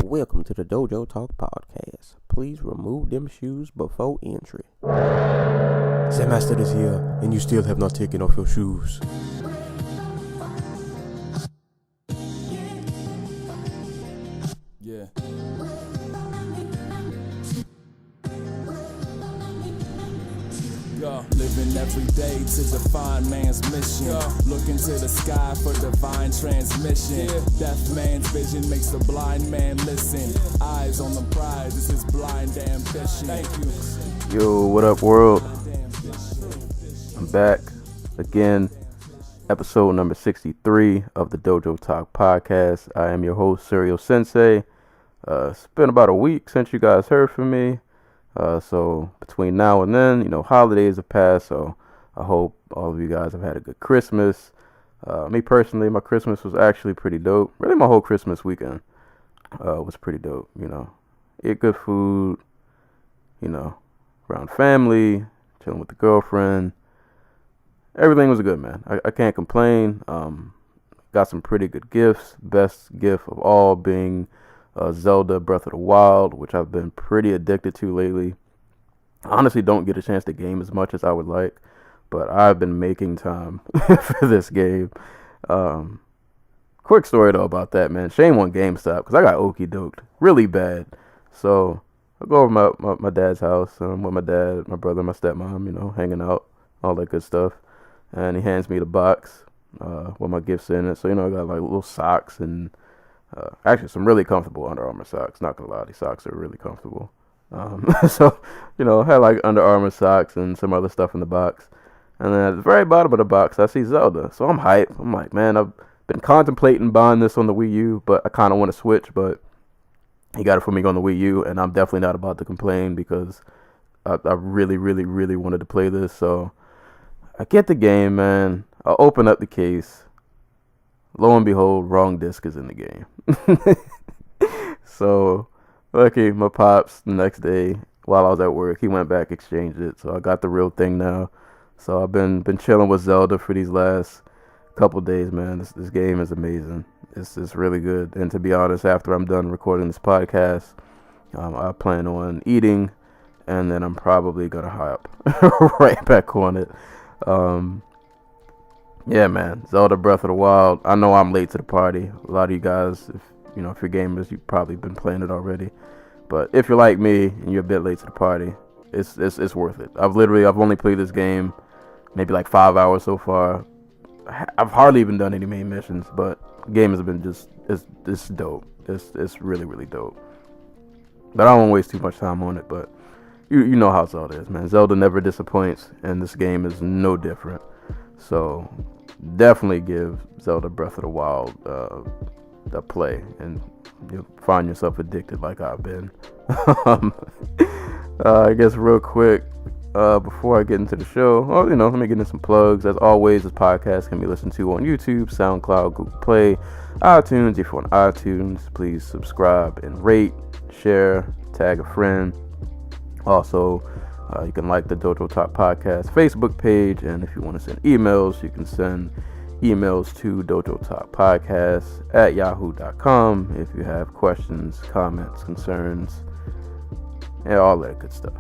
Welcome to the Dojo Talk Podcast. Please remove them shoes before entry. Sam Master is here, and you still have not taken off your shoes. Yeah. Living every day to define man's mission. Looking to the sky for divine transmission. Deaf man's vision makes the blind man listen. Eyes on the prize, this is blind ambition. Thank you. Yo, what up, world? I'm back again. Episode number 63 of the Dojo Talk Podcast. I am your host, Cerealsensei. It's been about a week since you guys heard from me. So between now and then, holidays have passed, so I hope all of you guys have had a good Christmas. Me personally, my Christmas was actually pretty dope. Really, my whole Christmas weekend was pretty dope, Eat good food, around family, chilling with the girlfriend. Everything was good, man. I can't complain. Got some pretty good gifts. Best gift of all being Zelda Breath of the Wild, which I've been pretty addicted to lately. I honestly don't get a chance to game as much as I would like, but I've been making time for this game. Quick story though about that, man. Shame on GameStop, because I got okey-doked really bad. So I go over my dad's house with my dad, my brother, my stepmom, hanging out, all that good stuff. And he hands me the box with my gifts in it. So, I got like little socks and actually some really comfortable Under Armour socks. Not gonna lie, these socks are really comfortable. So, I had like Under Armour socks and some other stuff in the box. And then at the very bottom of the box, I see Zelda. So I'm hyped. I'm like, man, I've been contemplating buying this on the Wii U, but I kind of want to switch. But he got it for me on the Wii U, and I'm definitely not about to complain because I really, really, really wanted to play this. So I get the game, man. I open up the case. Lo and behold, wrong disc is in the game. So, lucky my pops the next day while I was at work, he went back, exchanged it. So I got the real thing now. So I've been chilling with Zelda for these last couple days, man. This game is amazing. It's really good. And to be honest, after I'm done recording this podcast, I plan on eating, and then I'm probably gonna hop right back on it. Yeah, man, Zelda Breath of the Wild. I know I'm late to the party. A lot of you guys, if you're gamers, you've probably been playing it already. But if you're like me and you're a bit late to the party, it's worth it. I've only played this game maybe like 5 hours so far. I've hardly even done any main missions, but the game has been it's dope. It's really, really dope. But I don't want to waste too much time on it. But you know how Zelda is, man. Zelda never disappoints, and this game is no different. So definitely give Zelda Breath of the Wild a play, and you'll find yourself addicted like I've been. I guess real quick, before I get into the show, let me get in some plugs. As always, this podcast can be listened to on YouTube, SoundCloud, Google Play, iTunes. If you're on iTunes, please subscribe and rate, share, tag a friend. Also, you can like the Dojo Talk Podcast Facebook page, and if you want to send emails, you can send emails to dojotalkpodcast@yahoo.com if you have questions, comments, concerns, and all that good stuff.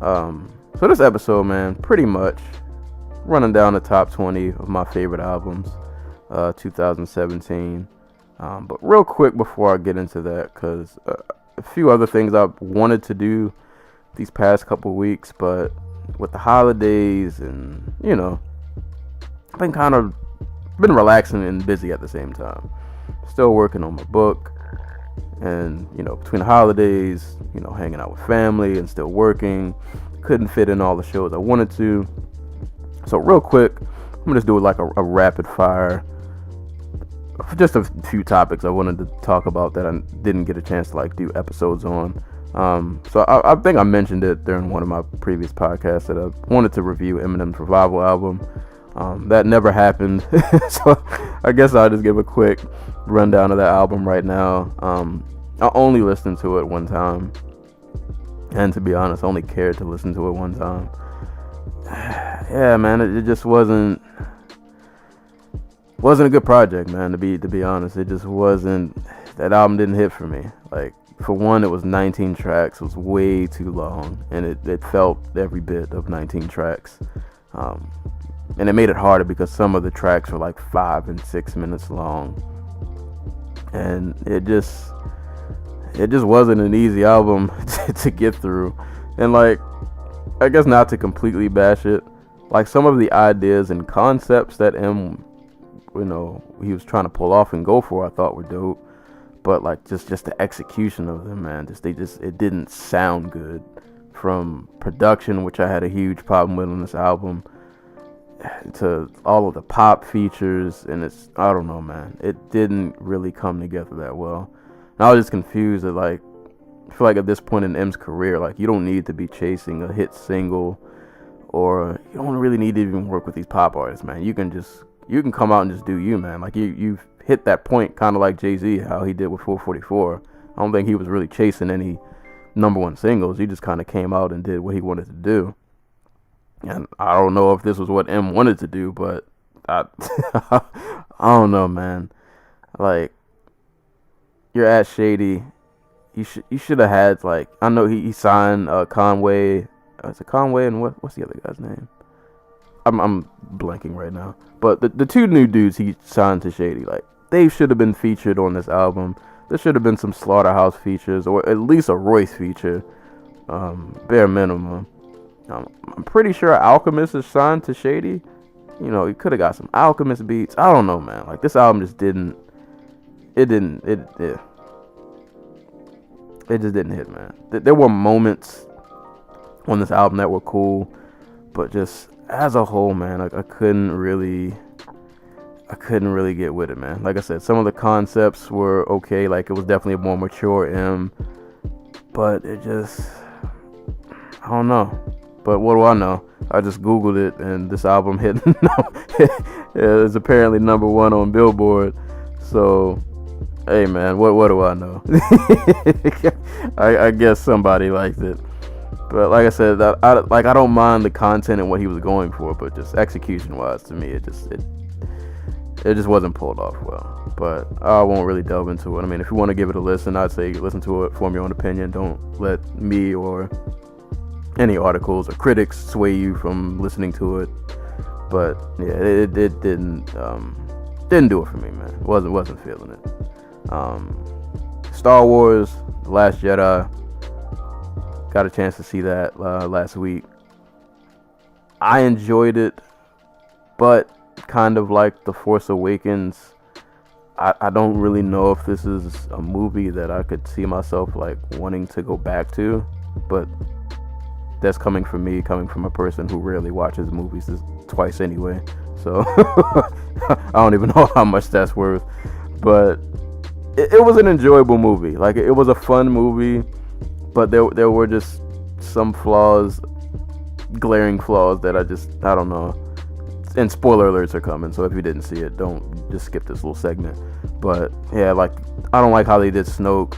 So this episode, man, pretty much running down the top 20 of my favorite albums, 2017. But real quick before I get into that, because a few other things I wanted to do these past couple weeks, but with the holidays and I've been relaxing and busy at the same time. Still working on my book, and between the holidays, hanging out with family and still working, couldn't fit in all the shows I wanted to. So real quick, I'm gonna just do like a rapid fire, just a few topics I wanted to talk about that I didn't get a chance to do episodes on. So I think I mentioned it during one of my previous podcasts that I wanted to review Eminem's Revival album. That never happened. So I guess I'll just give a quick rundown of that album right now. I only listened to it one time, and to be honest, I only cared to listen to it one time. Yeah, man, it just wasn't a good project, man. To be honest, it just wasn't that album didn't hit for me. Like, for one, it was 19 tracks. It was way too long, and it felt every bit of 19 tracks. And it made it harder because some of the tracks were like 5 and 6 minutes long, and it just wasn't an easy album to get through. And like, I guess not to completely bash it, like some of the ideas and concepts that he was trying to pull off and go for, I thought were dope. But like just the execution of them, man, it didn't sound good. From production, which I had a huge problem with on this album, to all of the pop features, and I don't know, man, it didn't really come together that well. And I was just confused. I feel like at this point in M's career, like, you don't need to be chasing a hit single, or you don't really need to even work with these pop artists, man. You can come out and just do you, man. Like, you've hit that point, kind of like Jay-Z, how he did with 444. I don't think he was really chasing any number one singles. He just kind of came out and did what he wanted to do. And I don't know if this was what M wanted to do, but I don't know, man. Like, you're at Shady. You should have had, like, I know he signed Conway. Is it Conway and what's the other guy's name? I'm blanking right now. But the two new dudes he signed to Shady, like, they should have been featured on this album. There should have been some Slaughterhouse features, or at least a Royce feature, bare minimum. I'm pretty sure Alchemist is signed to Shady. You know, he could have got some Alchemist beats. I don't know, man. Like, this album just didn't. It just didn't hit, man. There were moments on this album that were cool, but just as a whole, man, I couldn't really get with it, man. Like I said, some of the concepts were okay. Like, it was definitely a more mature M, but it just, I don't know. But what do I know? I just Googled it, and this album hit. It's apparently number 1 on Billboard. So, hey, man, what do I know? I guess somebody liked it. But like I said, I don't mind the content and what he was going for, but just execution-wise, to me, it just wasn't pulled off well. But I won't really delve into it. I mean, if you want to give it a listen, I'd say listen to it, form your own opinion. Don't let me or any articles or critics sway you from listening to it. But yeah, it didn't do it for me, man. Wasn't feeling it. Star Wars: The Last Jedi. Got a chance to see that last week. I enjoyed it, but kind of like The Force Awakens, I don't really know if this is a movie that I could see myself like wanting to go back to. But that's coming from a person who rarely watches movies twice anyway. So I don't even know how much that's worth. But it was an enjoyable movie. Like, it was a fun movie. But there were just some flaws, glaring flaws that I don't know. And spoiler alerts are coming, so if you didn't see it, don't just skip this little segment. But yeah, like, I don't like how they did Snoke.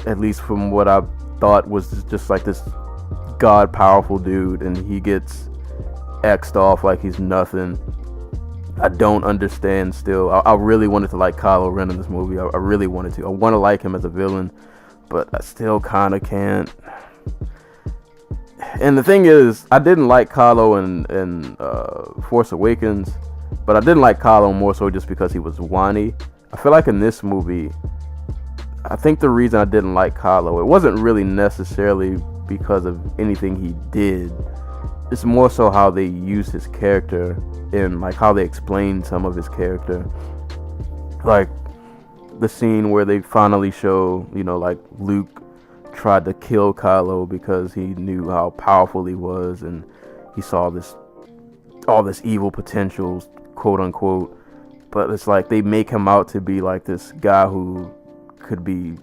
At least from what I thought was just like this god powerful dude, and he gets X'd off like he's nothing. I don't understand still. I really wanted to like Kylo Ren in this movie. I really wanted to. I want to like him as a villain, but I still kind of can't. And the thing is, I didn't like Kylo in Force Awakens, but I didn't like Kylo more so just because he was whiny. I feel like in this movie, I think the reason I didn't like Kylo, it wasn't really necessarily because of anything he did. It's more so how they used his character and like how they explained some of his character. Like the scene where they finally show, like Luke tried to kill Kylo because he knew how powerful he was, and he saw all this evil potential, quote unquote. But it's like they make him out to be like this guy who could be,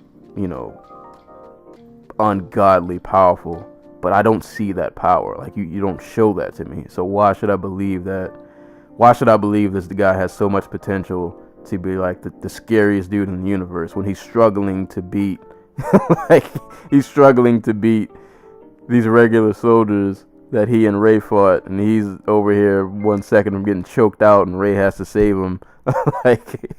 ungodly powerful. But I don't see that power. Like, you don't show that to me. So why should I believe that? Why should I believe this guy has so much potential to be like the scariest dude in the universe when he's struggling to beat he's struggling to beat these regular soldiers that he and Rey fought, and he's over here 1 second of getting choked out and Rey has to save him. Like,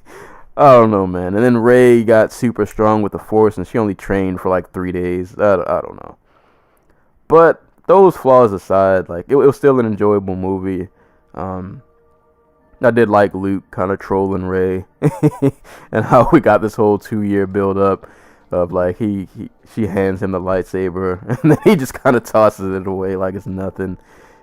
I don't know, man. And then Rey got super strong with the Force, and she only trained for like 3 days. I don't know. But those flaws aside, like it was still an enjoyable movie. I did like Luke kind of trolling Rey, and how we got this whole 2-year build up of like she hands him the lightsaber, and then he just kind of tosses it away like it's nothing,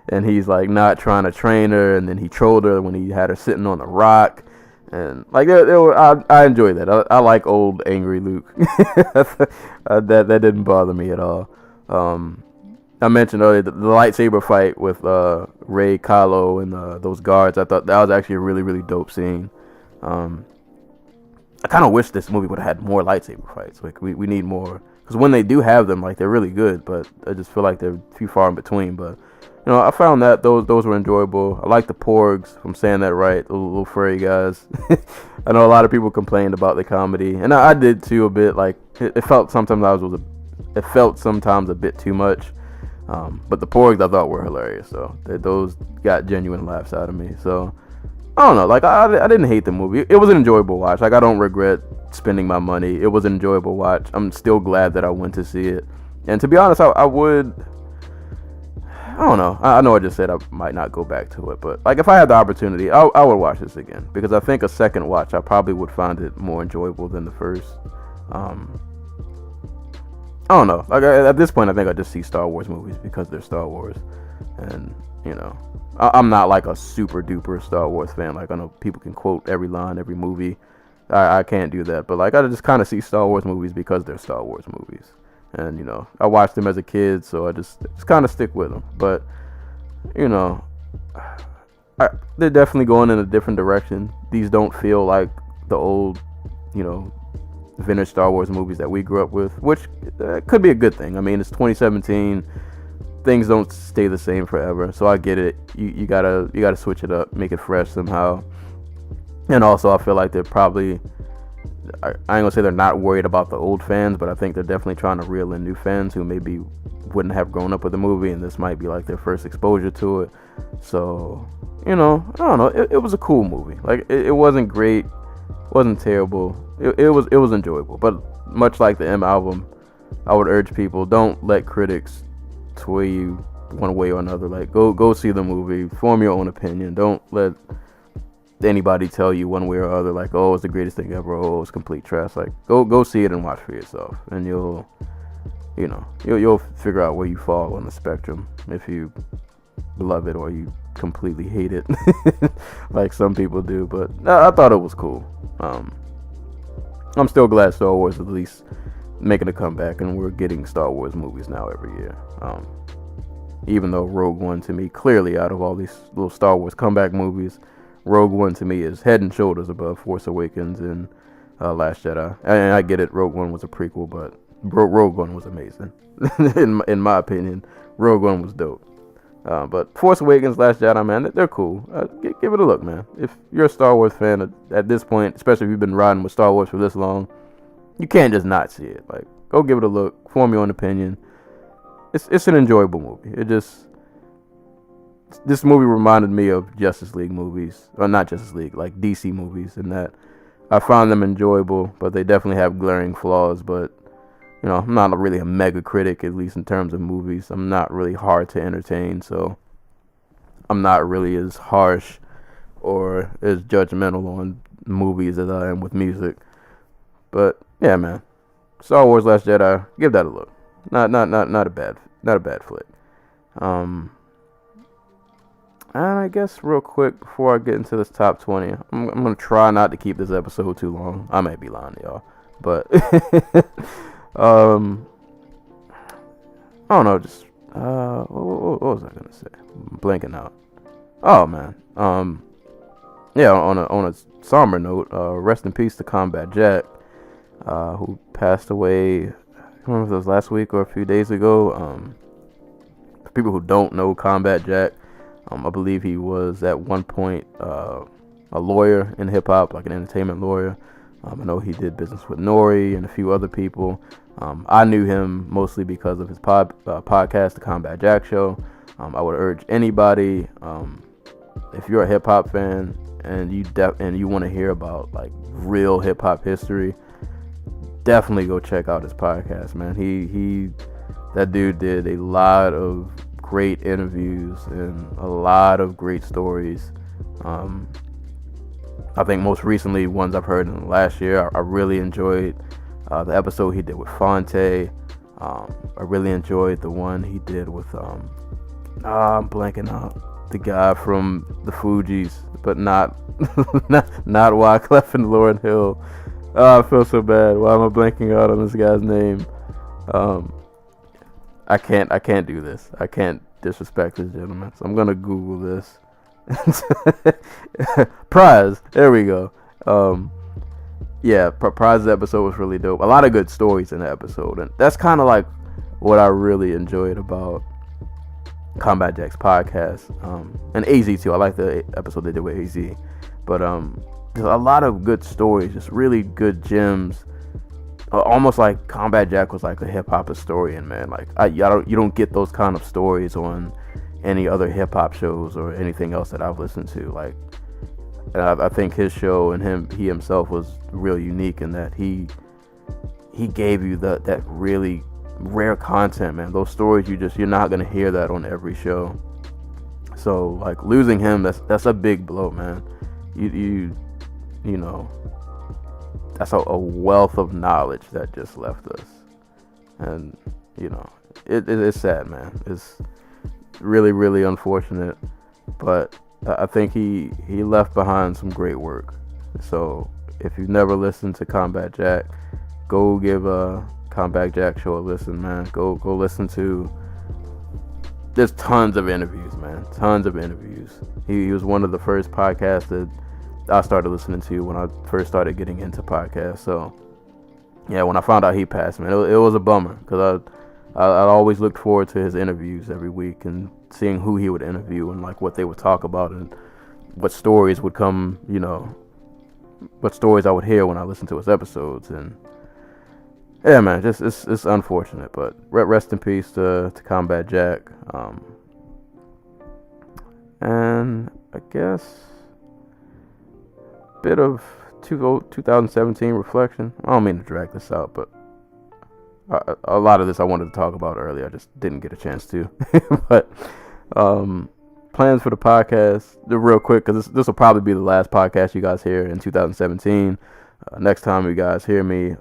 and he's like not trying to train her, and then he trolled her when he had her sitting on the rock, and like I enjoy that. I like old angry Luke. That didn't bother me at all. I mentioned earlier the lightsaber fight with Rey, Kylo, and those guards. I thought that was actually a really, really dope scene. I kind of wish this movie would have had more lightsaber fights. Like we need more, because when they do have them, like they're really good. But I just feel like they're too far in between. But I found that those were enjoyable. I like the Porgs, if I'm saying that right, the little furry guys. I know a lot of people complained about the comedy, and I did too a bit. Like it felt sometimes a bit too much. But the Porgs I thought were hilarious, so those got genuine laughs out of me. So I don't know, like I didn't hate the movie. It was an enjoyable watch. Like I don't regret spending my money. It was an enjoyable watch. I'm still glad that I went to see it. And to be honest, I don't know. I know I just said I might not go back to it, but like if I had the opportunity, I would watch this again, because I think a second watch I probably would find it more enjoyable than the first. I don't know. Like at this point, I think I just see Star Wars movies because they're Star Wars, and I'm not like a super duper Star Wars fan. Like I know people can quote every line, every movie. I can't do that, but like I just kind of see Star Wars movies because they're Star Wars movies, and I watched them as a kid, so I just kind of stick with them. But they're definitely going in a different direction. These don't feel like the old, vintage Star Wars movies that we grew up with, which could be a good thing. I mean, it's 2017. Things don't stay the same forever, so I get it. You gotta switch it up, make it fresh somehow. And also, I feel like they're probably, I ain't gonna say they're not worried about the old fans, but I think they're definitely trying to reel in new fans who maybe wouldn't have grown up with the movie, and this might be like their first exposure to it. So, I don't know. It was a cool movie. Like it wasn't great, wasn't terrible. It was enjoyable, but much like the M album, I would urge people, don't let critics sway you one way or another. Like go see the movie, form your own opinion. Don't let anybody tell you one way or other like, oh, it's the greatest thing ever, oh, it's complete trash. Like go see it and watch for yourself, and you'll figure out where you fall on the spectrum, if you love it or you completely hate it like some people do. But I thought it was cool. I'm still glad Star Wars is at least making a comeback, and we're getting Star Wars movies now every year. Even though Rogue One, to me, clearly out of all these little Star Wars comeback movies, Rogue One to me is head and shoulders above Force Awakens and Last Jedi. And I get it, Rogue One was a prequel, but Rogue One was amazing. in my opinion, Rogue One was dope. But Force Awakens, Last Jedi, man, they're cool. Give it a look, man. If you're a Star Wars fan at this point, especially if you've been riding with Star Wars for this long, you can't just not see it. Like, go give it a look, form your own opinion. It's an enjoyable movie. This movie reminded me of Justice League movies, or not Justice League, like DC movies, in that I found them enjoyable, but they definitely have glaring flaws. But I'm not really a mega critic, at least in terms of movies. I'm not really hard to entertain, so I'm not really as harsh or as judgmental on movies as I am with music. But yeah, man, Star Wars: Last Jedi, give that a look. Not a bad flick. And I guess real quick before I get into this top 20, I'm gonna try not to keep this episode too long. I may be lying to y'all, but I don't know. Just what was I gonna say? I'm blanking out. Oh man. Yeah. On a somber note, rest in peace to Combat Jack, who passed away. I don't know if it was last week or a few days ago. For people who don't know Combat Jack, I believe he was at one point a lawyer in hip hop, like an entertainment lawyer. I know he did business with Nori and a few other people. I knew him mostly because of his podcast, The Combat Jack Show. I would urge anybody if you're a hip hop fan and you want to hear about like real hip hop history, definitely go check out his podcast, man. That dude did a lot of great interviews and a lot of great stories. I think most recently, ones I've heard in the last year, I really enjoyed the episode he did with Fonte. I really enjoyed the one he did with I'm blanking out, the guy from the Fugees, but not Wyclef and Lauryn Hill. I feel so bad. Why am I blanking out on this guy's name? I can't do this. I can't disrespect this gentleman. So I'm gonna Google this. Prize. There we go. Prize's episode was really dope. A lot of good stories in the episode, and that's kind of like what I really enjoyed about Combat Jack's podcast, and AZ too. I like the episode they did with AZ, but there's a lot of good stories, just really good gems. Almost like Combat Jack was like a hip hop historian, man. Like you don't get those kind of stories on any other hip hop shows or anything else that I've listened to. Like, I think his show and he himself was real unique in that he gave you that really rare content, man. Those stories you're not gonna hear that on every show. So like losing him, that's a big blow, man. You know, that's a wealth of knowledge that just left us, and you know, it's sad, man. It's really, really unfortunate, but I think he left behind some great work. So if you've never listened to Combat Jack, go give Combat Jack show a listen, man. Go listen to. There's tons of interviews, man. Tons of interviews. He was one of the first podcasts that I started listening to when I first started getting into podcasts. So yeah, when I found out he passed, man, it was a bummer, because I always looked forward to his interviews every week and seeing who he would interview and like what they would talk about and what stories would come, you know, what stories I would hear when I listened to his episodes. And yeah, man, just it's unfortunate, but rest in peace to Combat Jack. And I guess bit of 2017 reflection. I don't mean to drag this out, but a lot of this I wanted to talk about earlier. I just didn't get a chance to. But plans for the podcast, they're real quick, because this will probably be the last podcast you guys hear in 2017. Next time you guys hear me,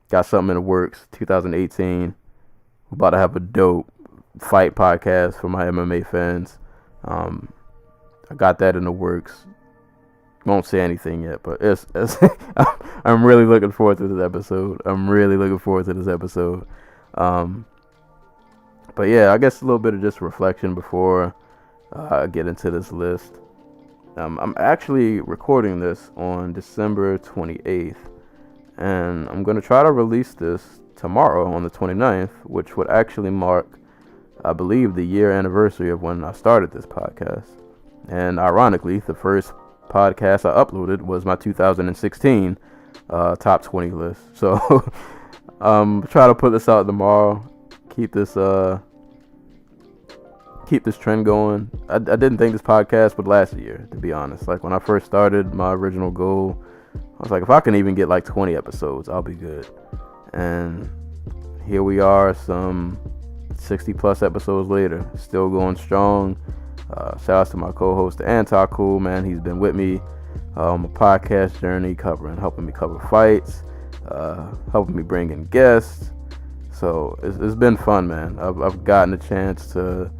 got something in the works. 2018, we're about to have a dope fight podcast for my MMA fans. I got that in the works. Won't say anything yet, but it's I'm really looking forward to this episode. But yeah, I guess a little bit of just reflection before I get into this list. I'm actually recording this on December 28th, and I'm going to try to release this tomorrow on the 29th, which would actually mark, I believe, the year anniversary of when I started this podcast. And ironically, the first podcast I uploaded was my 2016 top 20 list. So try to put this out tomorrow. Keep this trend going. I didn't think this podcast would last a year, to be honest. Like when I first started, my original goal, I was like, if I can even get like 20 episodes, I'll be good. And here we are, some 60 plus episodes later, still going strong. Shout out to my co-host, the Anti-Cool, man. He's been with me on my podcast journey, helping me cover fights, helping me bring in guests. So it's been fun, man. I've gotten a chance to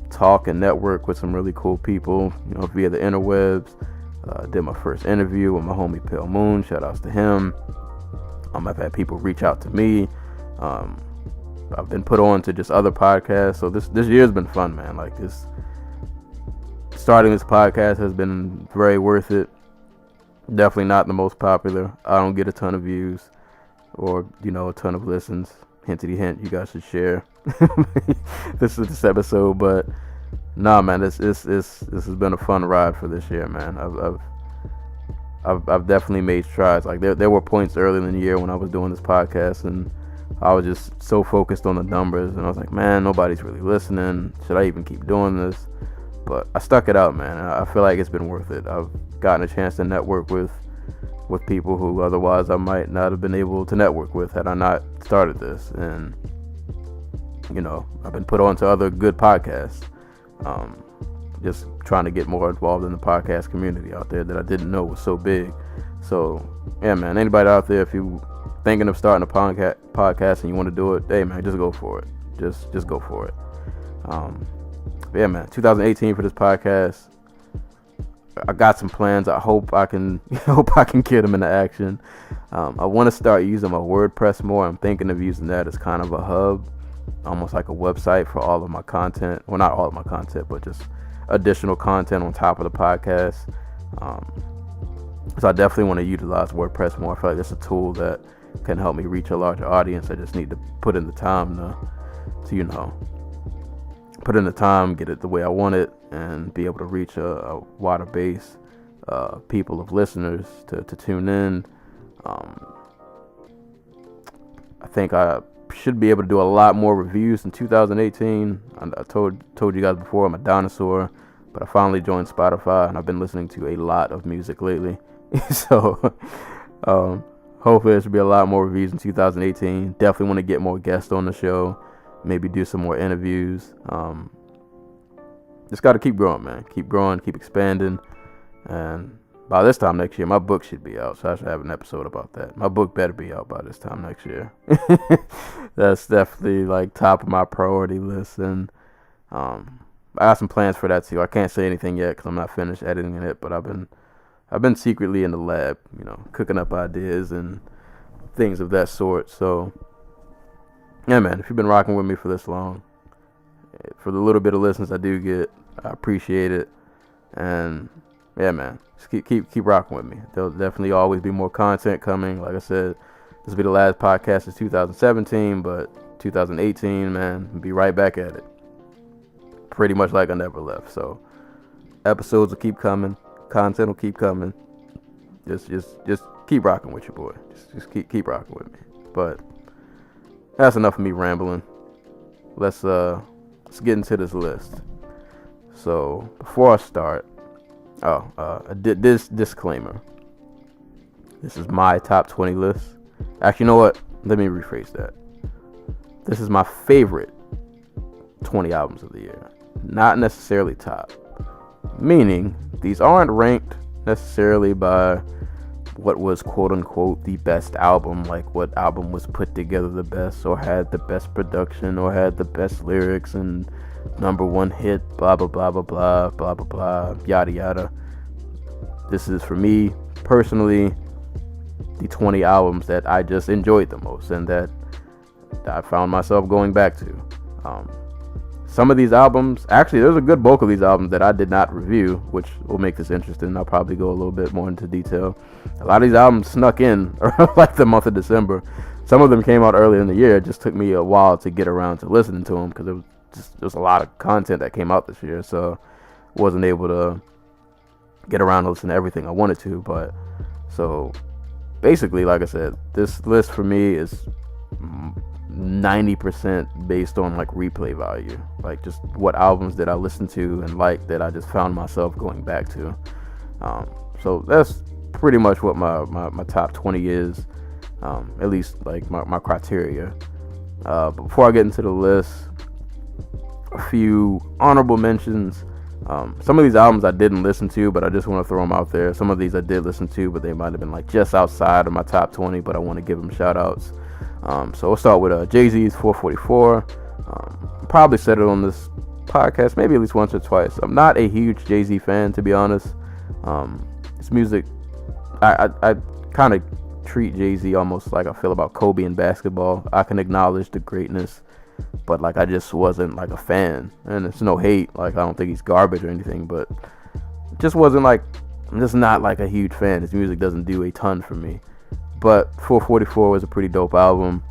talk and network with some really cool people, you know, via the interwebs. Did my first interview with my homie Pale Moon. Shout outs to him. I've had people reach out to me. I've been put on to just other podcasts. So this year's been fun, man. Like starting this podcast has been very worth it. Definitely not the most popular. I don't get a ton of views or, you know, a ton of listens. Hintity hint, you guys should share this episode. But nah, man, this has been a fun ride for this year, man. I've definitely made strides. Like there were points earlier in the year when I was doing this podcast and I was just so focused on the numbers, and I was like, man, nobody's really listening. Should I even keep doing this? But I stuck it out, man. I feel like it's been worth it. I've gotten a chance to network with people who otherwise I might not have been able to network with had I not started this. And, you know, I've been put on to other good podcasts. Just trying to get more involved in the podcast community out there that I didn't know was so big. So, yeah, man, anybody out there, if you thinking of starting a podcast and you want to do it, hey, man, just go for it. Just go for it. Yeah, man, 2018 for this podcast. I got some plans. I hope I can get them into action. I want to start using my WordPress more. I'm thinking of using that as kind of a hub, almost like a website for all of my content. Well, not all of my content, but just additional content on top of the podcast. So I definitely want to utilize WordPress more. I feel like that's a tool that can help me reach a larger audience. I just need to put in the time to you know, put in the time, get it the way I want it, and be able to reach a wider base people of listeners to tune in. I think I should be able to do a lot more reviews in 2018. I told you guys before, I'm a dinosaur, but I finally joined Spotify, and I've been listening to a lot of music lately. So hopefully there should be a lot more reviews in 2018. Definitely want to get more guests on the show, maybe do some more interviews. Just got to keep growing, man. Keep growing, keep expanding. And by this time next year, my book should be out, so I should have an episode about that. My book better be out by this time next year. That's definitely like top of my priority list. And I got some plans for that too. I can't say anything yet because I'm not finished editing it, but I've been secretly in the lab, you know, cooking up ideas and things of that sort. So, yeah, man, if you've been rocking with me for this long, for the little bit of listens I do get, I appreciate it. And, yeah, man, just keep rocking with me. There'll definitely always be more content coming. Like I said, this will be the last podcast of 2017, but 2018, man, we'll be right back at it. Pretty much like I never left. So, episodes will keep coming. Content will keep coming. Just keep rocking with your boy. Just keep rocking with me. But that's enough of me rambling. Let's get into this list. So before I start, this disclaimer. This is my top 20 list. Actually, you know what? Let me rephrase that. This is my favorite 20 albums of the year. Not necessarily top. Meaning, these aren't ranked necessarily by what was quote-unquote the best album, like what album was put together the best, or had the best production, or had the best lyrics, and number one hit, blah, blah, blah, blah, blah, blah, blah, blah, yada, yada. This is, for me, personally, the 20 albums that I just enjoyed the most, and that I found myself going back to. Some of these albums, actually, there's a good bulk of these albums that I did not review, which will make this interesting. I'll probably go a little bit more into detail. A lot of these albums snuck in like the month of December. Some of them came out earlier in the year. It just took me a while to get around to listening to them because there was a lot of content that came out this year, so I wasn't able to get around to listen to everything I wanted to. But so basically, like I said, this list for me is 90% based on like replay value, like just what albums did I listen to and like that I just found myself going back to. So that's pretty much what my top 20 is, at least like my criteria. But before I get into the list, a few honorable mentions. Some of these albums I didn't listen to, but I just want to throw them out there. Some of these I did listen to, but they might have been like just outside of my top 20, but I want to give them shout outs. So we'll start with Jay-Z's 444. Probably said it on this podcast maybe at least once or twice. I'm not a huge Jay-Z fan, to be honest. His music, I kind of treat Jay-Z almost like I feel about Kobe in basketball. I can acknowledge the greatness, but like I just wasn't like a fan. And it's no hate, like I don't think he's garbage or anything, but just wasn't like, I'm just not like a huge fan. His music doesn't do a ton for me. But 444 was a pretty dope album.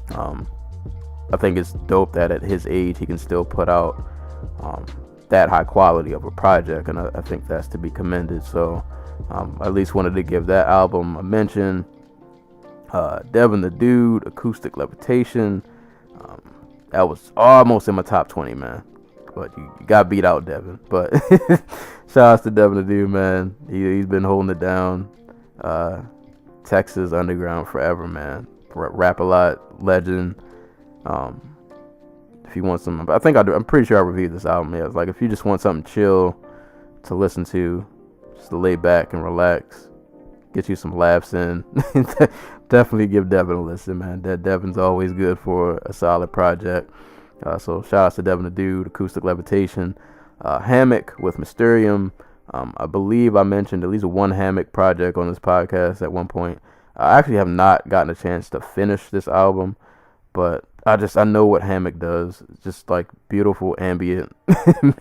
I think it's dope that at his age he can still put out that high quality of a project, and I think that's to be commended. So I at least wanted to give that album a mention. Devin the Dude, Acoustic Levitation. That was almost in my top 20, man. but you got beat out Devin. But shout outs to Devin the Dude, man. He's been holding it down. Texas underground forever, man. Rap a lot, legend. If you want some, I'm pretty sure I reviewed this album. Yeah, it's like if you just want something chill to listen to, just to lay back and relax, get you some laughs in. Definitely give Devin a listen, man. Devin's always good for a solid project. So shout out to Devin the Dude, Acoustic Levitation, Hammock with Mysterium. I believe I mentioned at least one Hammock project on this podcast at one point. I actually have not gotten a chance to finish this album, but I know what Hammock does. It's just like beautiful ambient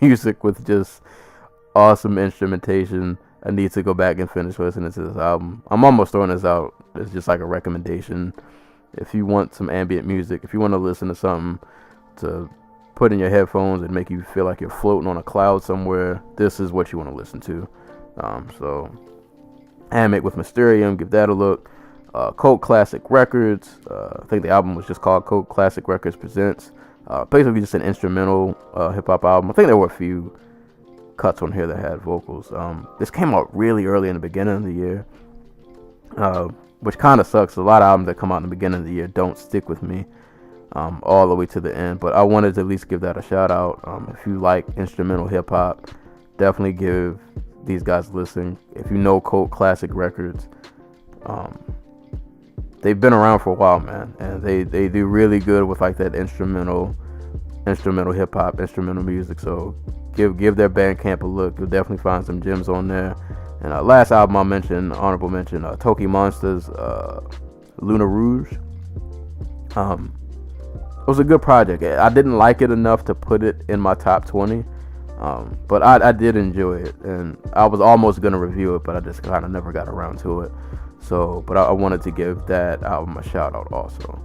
music with just awesome instrumentation. I need to go back and finish listening to this album. I'm almost throwing this out as just like a recommendation. If you want some ambient music, if you want to listen to something to put in your headphones and make you feel like you're floating on a cloud somewhere, this is what you want to listen to. So Hammock with Mysterium, give that a look. Cult Classic Records, I think the album was just called Cult Classic Records Presents. Basically just an instrumental hip-hop album. I think there were a few cuts on here that had vocals. This came out really early in the beginning of the year, which kind of sucks. A lot of albums that come out in the beginning of the year don't stick with me all the way to the end, but I wanted to at least give that a shout out. If you like instrumental hip-hop, definitely give these guys a listen. If you know Cult Classic Records, they've been around for a while, man, and they do really good with like that instrumental hip-hop, instrumental music. So give their Bandcamp a look. You'll definitely find some gems on there. And last album I mentioned, honorable mention, Toki Monsters, Luna Rouge. It was a good project. I didn't like it enough to put it in my top 20, but I did enjoy it, and I was almost gonna review it, but I just kind of never got around to it. So, but I wanted to give that album a shout out also.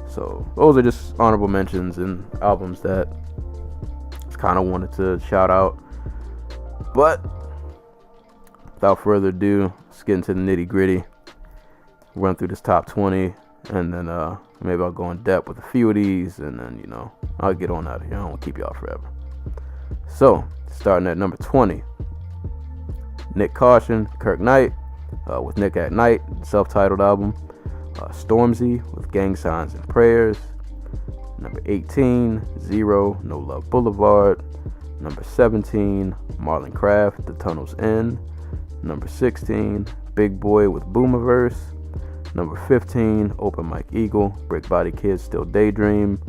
So those are just honorable mentions and albums that I kind of wanted to shout out. But without further ado, let's get into the nitty gritty. Run through this top 20, and then maybe I'll go in depth with a few of these, and then I'll get on out of here. I don't want to keep y'all forever. So starting at number 20, Nyck Caution, Kirk Knight. With Nyck at Night, self-titled album. Stormzy with Gang Signs and Prayers. Number 18, Zero, No Love Boulevard. Number 17, Marlon Craft, The Tunnel's End. Number 16, Big Boi with Boi-Booomiverse. Number 15, Open Mike Eagle, Brick Body Kids Still Daydream.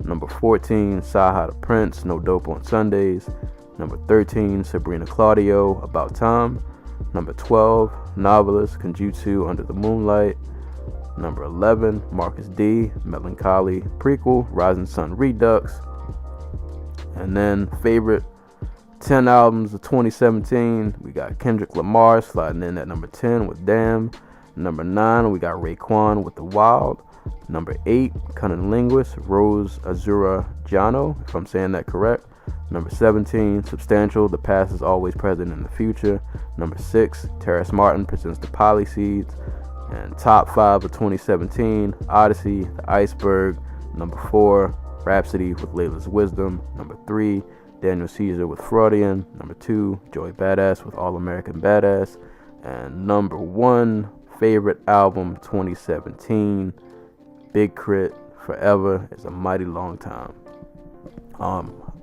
Number 14, Cyhi the Prince, No Dope on Sundays. Number 13, Sabrina Claudio, About Time. Number 12, Noveliss-Kenjutsu, Under the Moonlight. Number 11, Marcus D, Melancholy, Prequel, Rising Sun Redux. And then favorite 10 albums of 2017, we got Kendrick Lamar sliding in at number 10 with Damn. Number 9, we got Raekwon with The Wild. Number 8, Cunninlynguists-Rose, Azura, Njano, if I'm saying that correct. Number 17, Substantial, The Past is Always Present in the Future. Number 6, Terrace Martin presents the Pollyseeds. And top 5 of 2017, Odyssey, The Iceberg. Number 4, Rhapsody with Layla's Wisdom. Number 3, Daniel Caesar with Freudian. Number 2, Joey Badass with All American Badass. And number 1, favorite album 2017, Big Crit, Forever is a Mighty Long Time.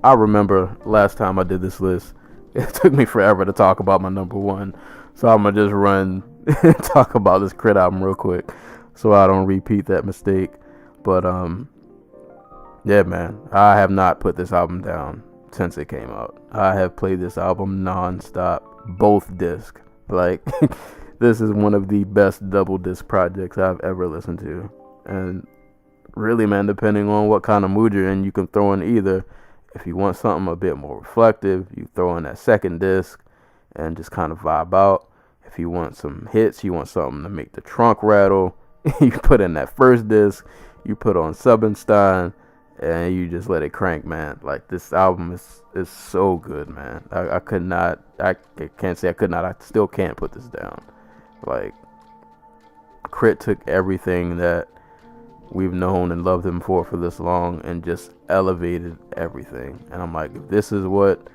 I remember last time I did this list, it took me forever to talk about my number 1. So I'm going to just run and talk about this Crit album real quick so I don't repeat that mistake. But, yeah, man, I have not put this album down since it came out. I have played this album non-stop, both discs. Like, this is one of the best double disc projects I've ever listened to. And really, man, depending on what kind of mood you're in, you can throw in either. If you want something a bit more reflective, you throw in that second disc and just kind of vibe out. If you want some hits, you want something to make the trunk rattle, you put in that first disc, you put on Subenstein, and you just let it crank, man. Like, this album is so good, man. I can't say I could not, I still can't put this down. Like, Crit took everything that we've known and loved him for this long, and just elevated everything. And I'm like, if this is what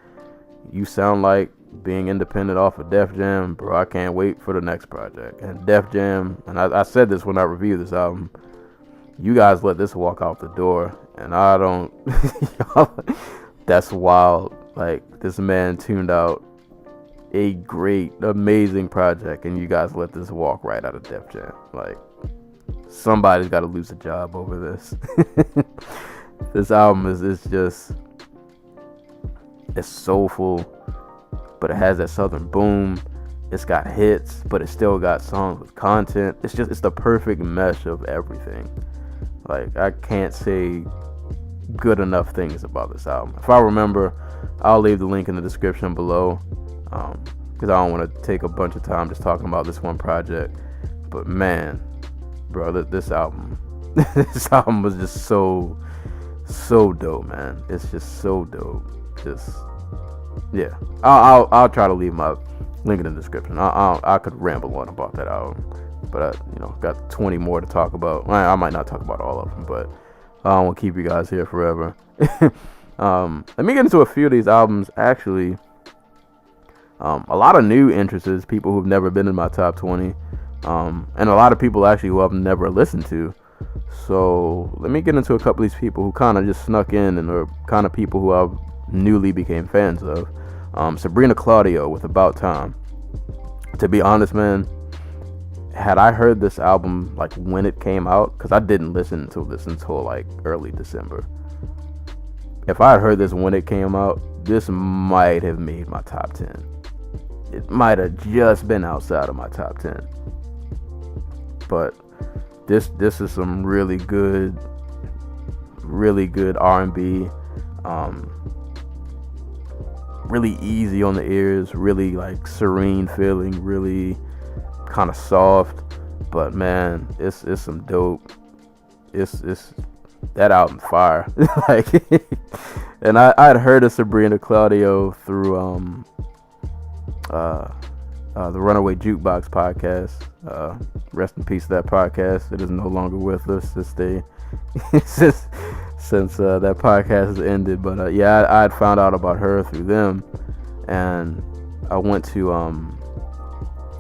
you sound like being independent off of Def Jam, bro, I can't wait for the next project. And Def Jam, and I said this when I reviewed this album, you guys let this walk out the door, and I don't. That's wild. Like, this man tuned out a great, amazing project, and you guys let this walk right out of Def Jam. Like, somebody's got to lose a job over this. This album is just, it's soulful, but it has that southern boom. It's got hits, but it still got songs with content. It's the perfect mesh of everything. Like, I can't say good enough things about this album. If I remember, I'll leave the link in the description below, because I don't want to take a bunch of time just talking about this one project. But man, bro, this album was just so dope, man. It's just so dope. Just, yeah. I'll try to leave my link in the description. I could ramble on about that album, but got 20 more to talk about. I might not talk about all of them, but I don't want to keep you guys here forever. Let me get into a few of these albums. Actually, a lot of new interests, people who've never been in my top 20, and a lot of people actually who I've never listened to. So let me get into a couple of these people who kind of just snuck in and are kind of people who I've newly became fans of. Sabrina Claudio with About Time. To be honest, man, had I heard this album like when it came out, because I didn't listen to this until like early December. If I had heard this when it came out, this might have made my top 10. It might have just been outside of my top 10. But this is some really good R&B. Really easy on the ears, really like serene feeling, really kind of soft. But man, it's some dope. It's that album's fire. Like, and I had heard of Sabrina Claudio through the Runaway Jukebox podcast. Rest in peace to that podcast. It is no longer with us since that podcast has ended. But yeah, I had found out about her through them, and I went to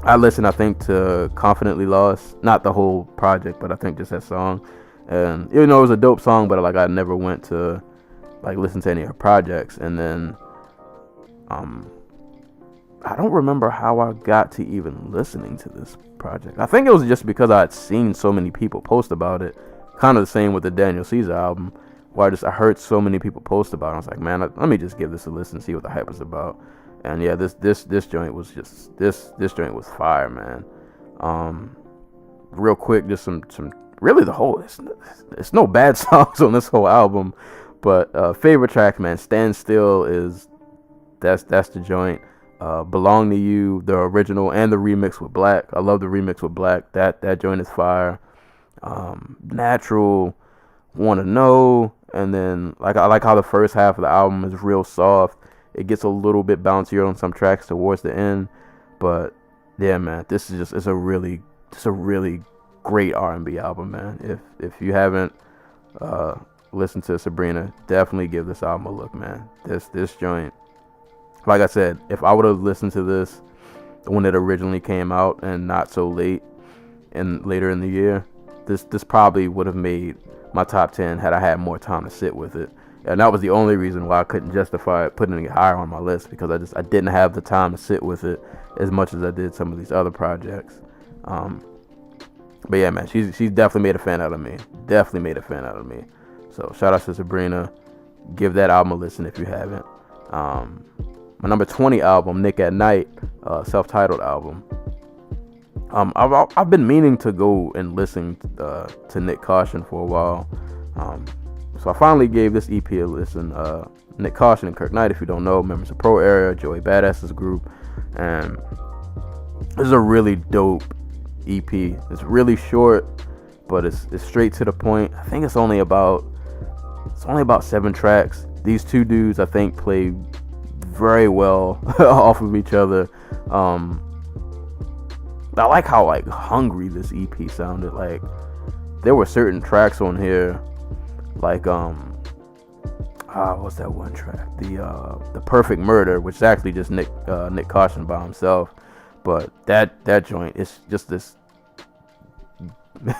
I listened, I think, to Confidently Lost, not the whole project, but I think just that song. And even though it was a dope song, but like I never went to like listen to any of her projects. And then I don't remember how I got to even listening to this project. I think it was just because I had seen so many people post about it. Kind of the same with the Daniel Caesar album, where I heard so many people post about it. I was like, man, let me just give this a listen, see what the hype is about. And yeah, this joint was just this joint was fire, man. Real quick, just some really the whole it's no bad songs on this whole album, but favorite track, man, Stand Still that's the joint. Belong to You, the original and the remix with Black. I love the remix with Black. That joint is fire. Natural, Wanna Know, and then I like how the first half of the album is real soft. It gets a little bit bouncier on some tracks towards the end, but yeah, man, this is just a really great R&B album, man. If you haven't listened to Sabrina, definitely give this album a look, man. This joint, like I said, if I would have listened to this when it originally came out and not so late and later in the year, this probably would have made my top 10 had I had more time to sit with it. And that was the only reason why I couldn't justify putting it higher on my list, because I didn't have the time to sit with it as much as I did some of these other projects. But yeah, man, she's definitely made a fan out of me. So shout out to Sabrina. Give that album a listen if you haven't. My number 20 album, Nyck at Night, self-titled album. I've been meaning to go and listen to Nyck Caution for a while. So I finally gave this EP a listen. Nyck Caution and Kirk Knight, if you don't know, members of Pro Era, Joey Badass's group. And this is a really dope EP. It's really short, but it's straight to the point. I think it's only about 7 tracks. These two dudes, I think, play very well off of each other. I like how hungry this EP sounded. Like there were certain tracks on here, like what's that one track? The Perfect Murder, which is actually just Nyck Caution by himself. But that joint, it's just this.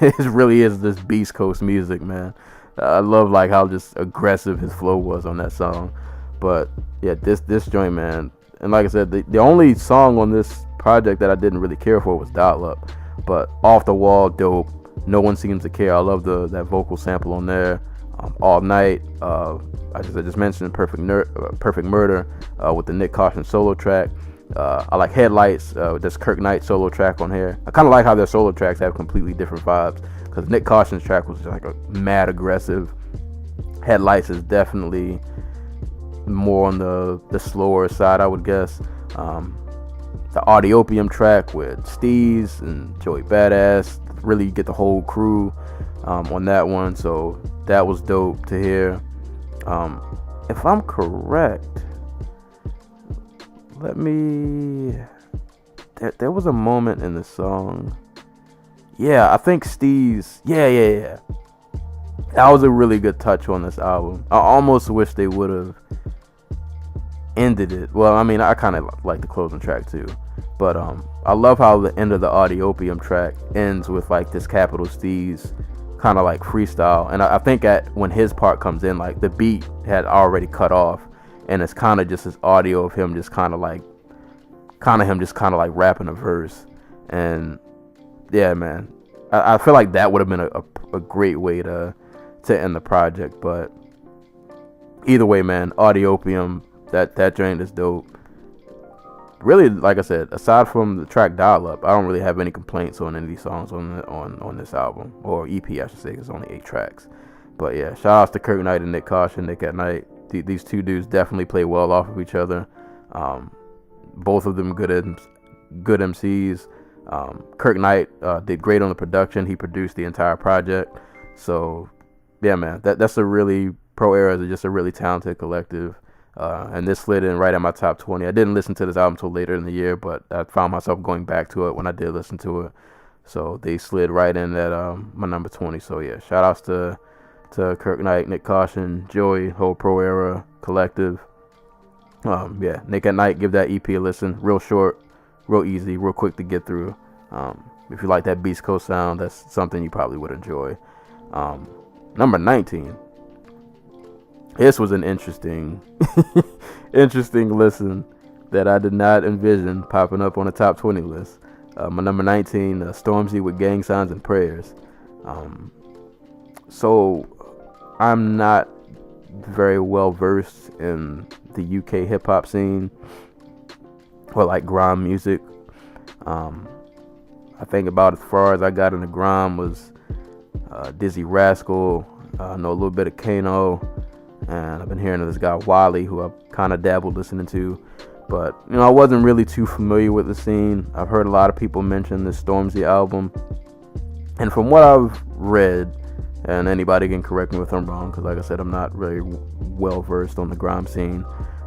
It really is this Beast Coast music, man. I love like how just aggressive his flow was on that song. But yeah, this joint, man. And like I said, the only song on this project that I didn't really care for was Dial Up. But Off the Wall, dope. No One Seems to Care. I love that vocal sample on there. All Night. I just mentioned Perfect Murder with the Nyck Caution solo track. I like Headlights, this Kirk Knight solo track on here. I kind of like how their solo tracks have completely different vibes, because Nyck Caution's track was just like a mad aggressive. Headlights is definitely more on the slower side, I would guess. The Audiopium track with Steez and Joey Badass, really get the whole crew on that one, so that was dope to hear. If I'm correct, there was a moment in the song. Yeah, I think Steez. Yeah. That was a really good touch on this album. I almost wish they would have ended it. Well, I mean, I kind of like the closing track too. But I love how the end of the Audiopium track ends with like this Capital Steez kind of like freestyle. And I think when his part comes in, like the beat had already cut off. And it's kind of just this audio of him just kind of like rapping a verse. And yeah, man, I feel like that would have been a great way to end the project. But either way, man, Audiopium, that joint is dope. Really, like I said, aside from the track Dial Up, I don't really have any complaints on any of these songs on this album, or EP, I should say, because it's only 8 tracks. But yeah, shout outs to Kirk Knight and Nyck Caution, Nyck at Night. These two dudes definitely play well off of each other. Both of them good MCs. Kirk Knight did great on the production. He produced the entire project. So yeah, man, that's a really Pro Era is just a really talented collective. And this slid in right at my top 20. I didn't listen to this album until later in the year, but I found myself going back to it when I did listen to it. So they slid right in at my number 20. So yeah, shout outs to Kirk Knight, Nyck Caution, Joey, whole Pro Era collective. Yeah, Nyck at Night, give that EP a listen. Real short, real easy, real quick to get through. If you like that Beast Coast sound, that's something you probably would enjoy. Number 19. This was an interesting listen that I did not envision popping up on the top 20 list. My number 19, Stormzy with Gang Signs and Prayers. So I'm not very well versed in the UK hip hop scene or like grime music. I think about as far as I got into grime was Dizzy Rascal. I know a little bit of Kano, and I've been hearing of this guy Wally, who I've kind of dabbled listening to, but I wasn't really too familiar with the scene. I've heard a lot of people mention this Stormzy album, and from what I've read, and anybody can correct me if I'm wrong, because like I said, I'm not really well versed on the grime scene,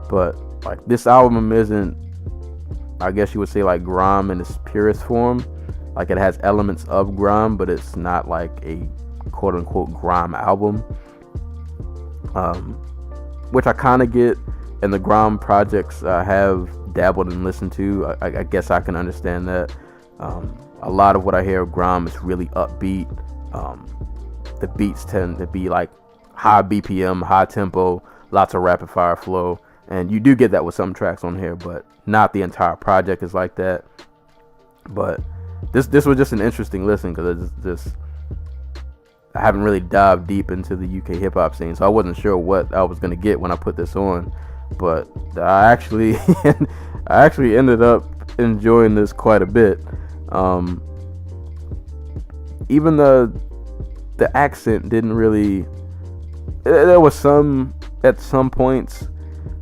but like this album isn't, I guess you would say, like grime in its purest form. Like it has elements of grime, but it's not like a quote unquote grime album, which I kind of get. And the grime projects I have dabbled and listened to, I guess I can understand that. A lot of what I hear of grime is really upbeat. The beats tend to be like high BPM, high tempo, lots of rapid fire flow, and you do get that with some tracks on here, but not the entire project is like that. But this was just an interesting listen, because I haven't really dived deep into the UK hip hop scene, so I wasn't sure what I was gonna get when I put this on. But I actually ended up enjoying this quite a bit. Even the accent didn't really. There was at some points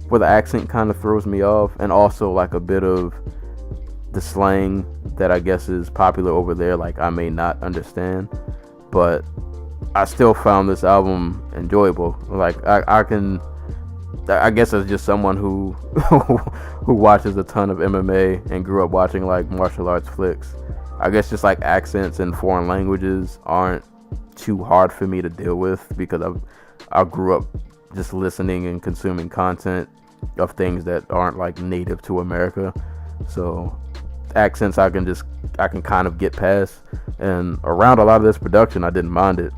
where the accent kind of throws me off, and also like a bit of the slang that I guess is popular over there, like I may not understand, but I still found this album enjoyable. Like I guess as just someone who who watches a ton of MMA and grew up watching like martial arts flicks, I guess just like accents in foreign languages aren't too hard for me to deal with, because I grew up just listening and consuming content of things that aren't like native to America. So accents I can kind of get past, and around a lot of this production I didn't mind it.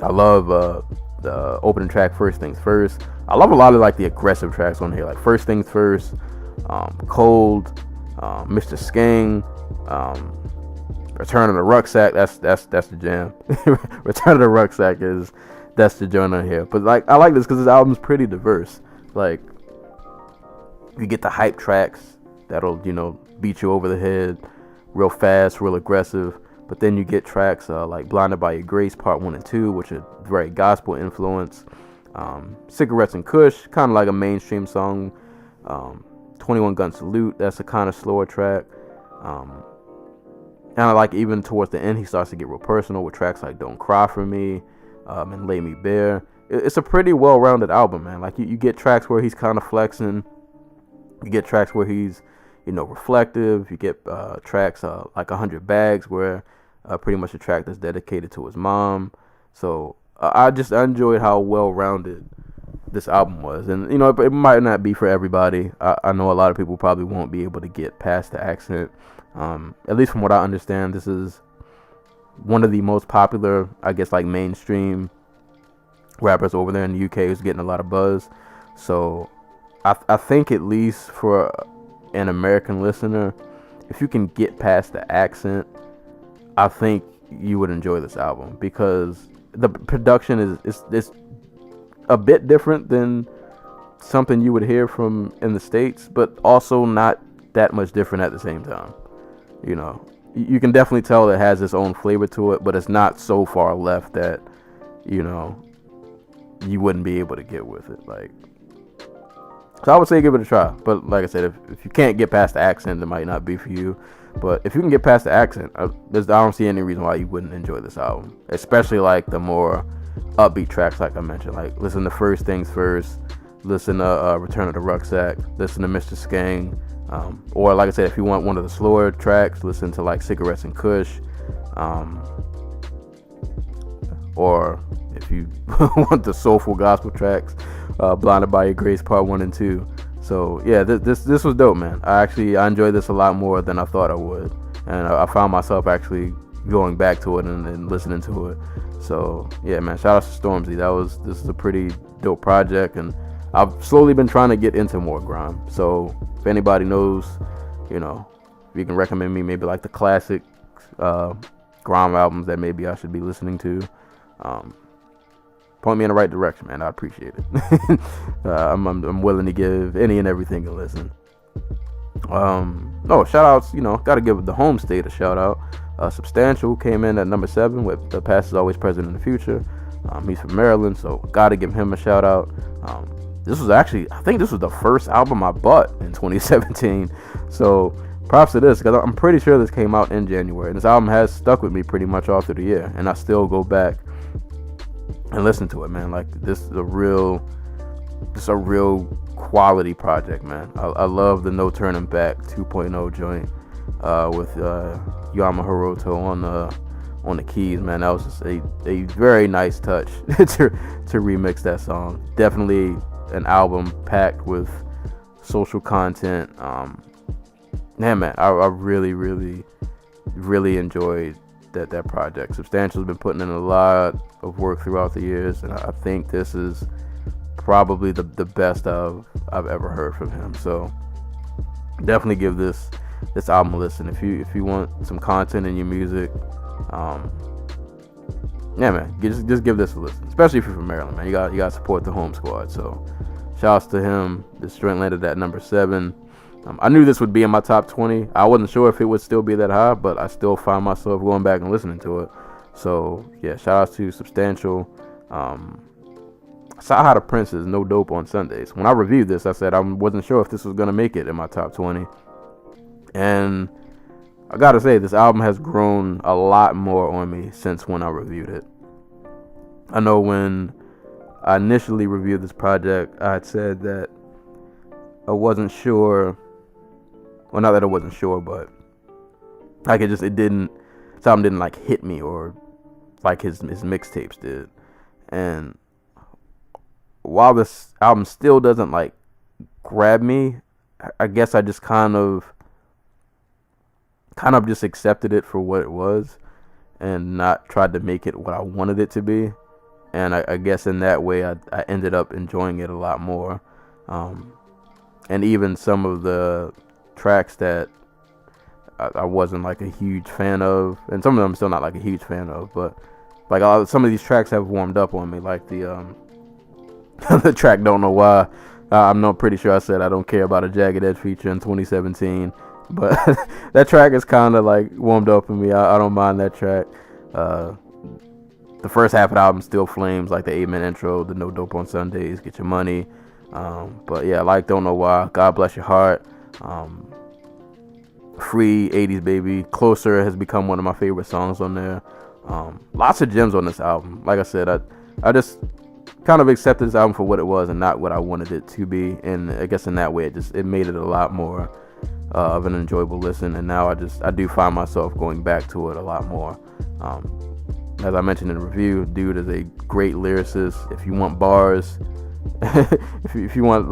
I love the opening track, First Things First. I love a lot of like the aggressive tracks on here, like First Things First, Cold, Mr. Skeng, Return of the Rucksack. That's the jam. Return of the Rucksack that's the joint on here. But like I like this because this album's pretty diverse. Like you get the hype tracks that'll beat you over the head real fast, real aggressive. But then you get tracks like Blinded by Your Grace Part 1 and 2, which are very gospel influence. Cigarettes and Kush, kind of like a mainstream song. 21 Gun Salute, that's a kind of slower track. And I like even towards the end, he starts to get real personal with tracks like Don't Cry For Me and Lay Me Bare. It's a pretty well-rounded album, man. Like you get tracks where he's kind of flexing. You get tracks where he's reflective. You get tracks like 100 Bags, where pretty much a track that's dedicated to his mom. So I enjoyed how well-rounded this album was. And it might not be for everybody. I know a lot of people probably won't be able to get past the accent. At least from what I understand, this is one of the most popular, I guess, like mainstream rappers over there in the UK who's getting a lot of buzz. So I think at least for an American listener, if you can get past the accent, I think you would enjoy this album, because the production is a bit different than something you would hear from in the States, but also not that much different at the same time. You can definitely tell it has its own flavor to it, but it's not so far left that you wouldn't be able to get with it. So I would say give it a try. But like I said, if you can't get past the accent, it might not be for you. But if you can get past the accent, I don't see any reason why you wouldn't enjoy this album. Especially like the more upbeat tracks, like I mentioned. Like listen to First Things First, listen to Return of the Rucksack, listen to Mr. Skeng. Or like I said, if you want one of the slower tracks, listen to like Cigarettes and Kush. Or if you want the soulful gospel tracks, Blinded by Your Grace Part 1 and 2. So yeah, this was dope, man. I enjoyed this a lot more than I thought I would, and I found myself actually going back to it and listening to it. So yeah, man, shout out to Stormzy. This is a pretty dope project, and I've slowly been trying to get into more grime. So if anybody knows, if you can recommend me maybe like the classic grime albums that maybe I should be listening to, point me in the right direction, man. I appreciate it. I'm willing to give any and everything a listen. No, shout outs, gotta give the home state a shout out. Substantial came in at number 7 with The Past Is Always Present in the Future. He's from Maryland, so gotta give him a shout out. This was actually, I think this was the first album I bought in 2017. So props to this, because I'm pretty sure this came out in January. And this album has stuck with me pretty much all through the year. And I still go back and listen to it, man. Like this is a real quality project, man. I love the No Turning Back 2.0 joint with Yama Hiroto on the keys, man. That was just a very nice touch to remix that song. Definitely an album packed with social content. Man, I really enjoyed that project. Substantial's been putting in a lot of work throughout the years, and I think this is probably the best I've ever heard from him. So definitely give this album a listen if you want some content in your music. Yeah, man, just give this a listen, especially if you're from Maryland, man. You got to support the home squad. So shouts to him. This joint landed at number 7. I knew this would be in my top 20. I wasn't sure if it would still be that high, but I still find myself going back and listening to it. So yeah, shout outs to Substantial. I saw how the Prynce is No Dope on Sundays. When I reviewed this, I said I wasn't sure if this was gonna make it in my top 20, and I gotta say this album has grown a lot more on me since when I reviewed it. I know when I initially reviewed this project, I had said that I wasn't sure. Well, not that I wasn't sure, but like something didn't like hit me or like his mixtapes did. And while this album still doesn't like grab me, I guess I just kind of just accepted it for what it was and not tried to make it what I wanted it to be. And I guess in that way I ended up enjoying it a lot more. And even some of the tracks that I wasn't like a huge fan of, and some of them I'm still not like a huge fan of, but like some of these tracks have warmed up on me, like the the track Don't Know Why. I'm not pretty sure I said I don't care about a Jagged Edge feature in 2017, but that track is kind of like warmed up on me. I don't mind that track. The first half of the album still flames, like the 8-minute intro, the No Dope on Sundays, Get Your Money. But yeah, like Don't Know Why, God Bless Your Heart, Free, 80s Baby, Closer has become one of my favorite songs on there. Lots of gems on this album. Like I said, I just kind of accepted this album for what it was and not what I wanted it to be. And I guess in that way, it made it a lot more of an enjoyable listen. And now I do find myself going back to it a lot more. As I mentioned in the review, dude is a great lyricist. If you want bars, if you want,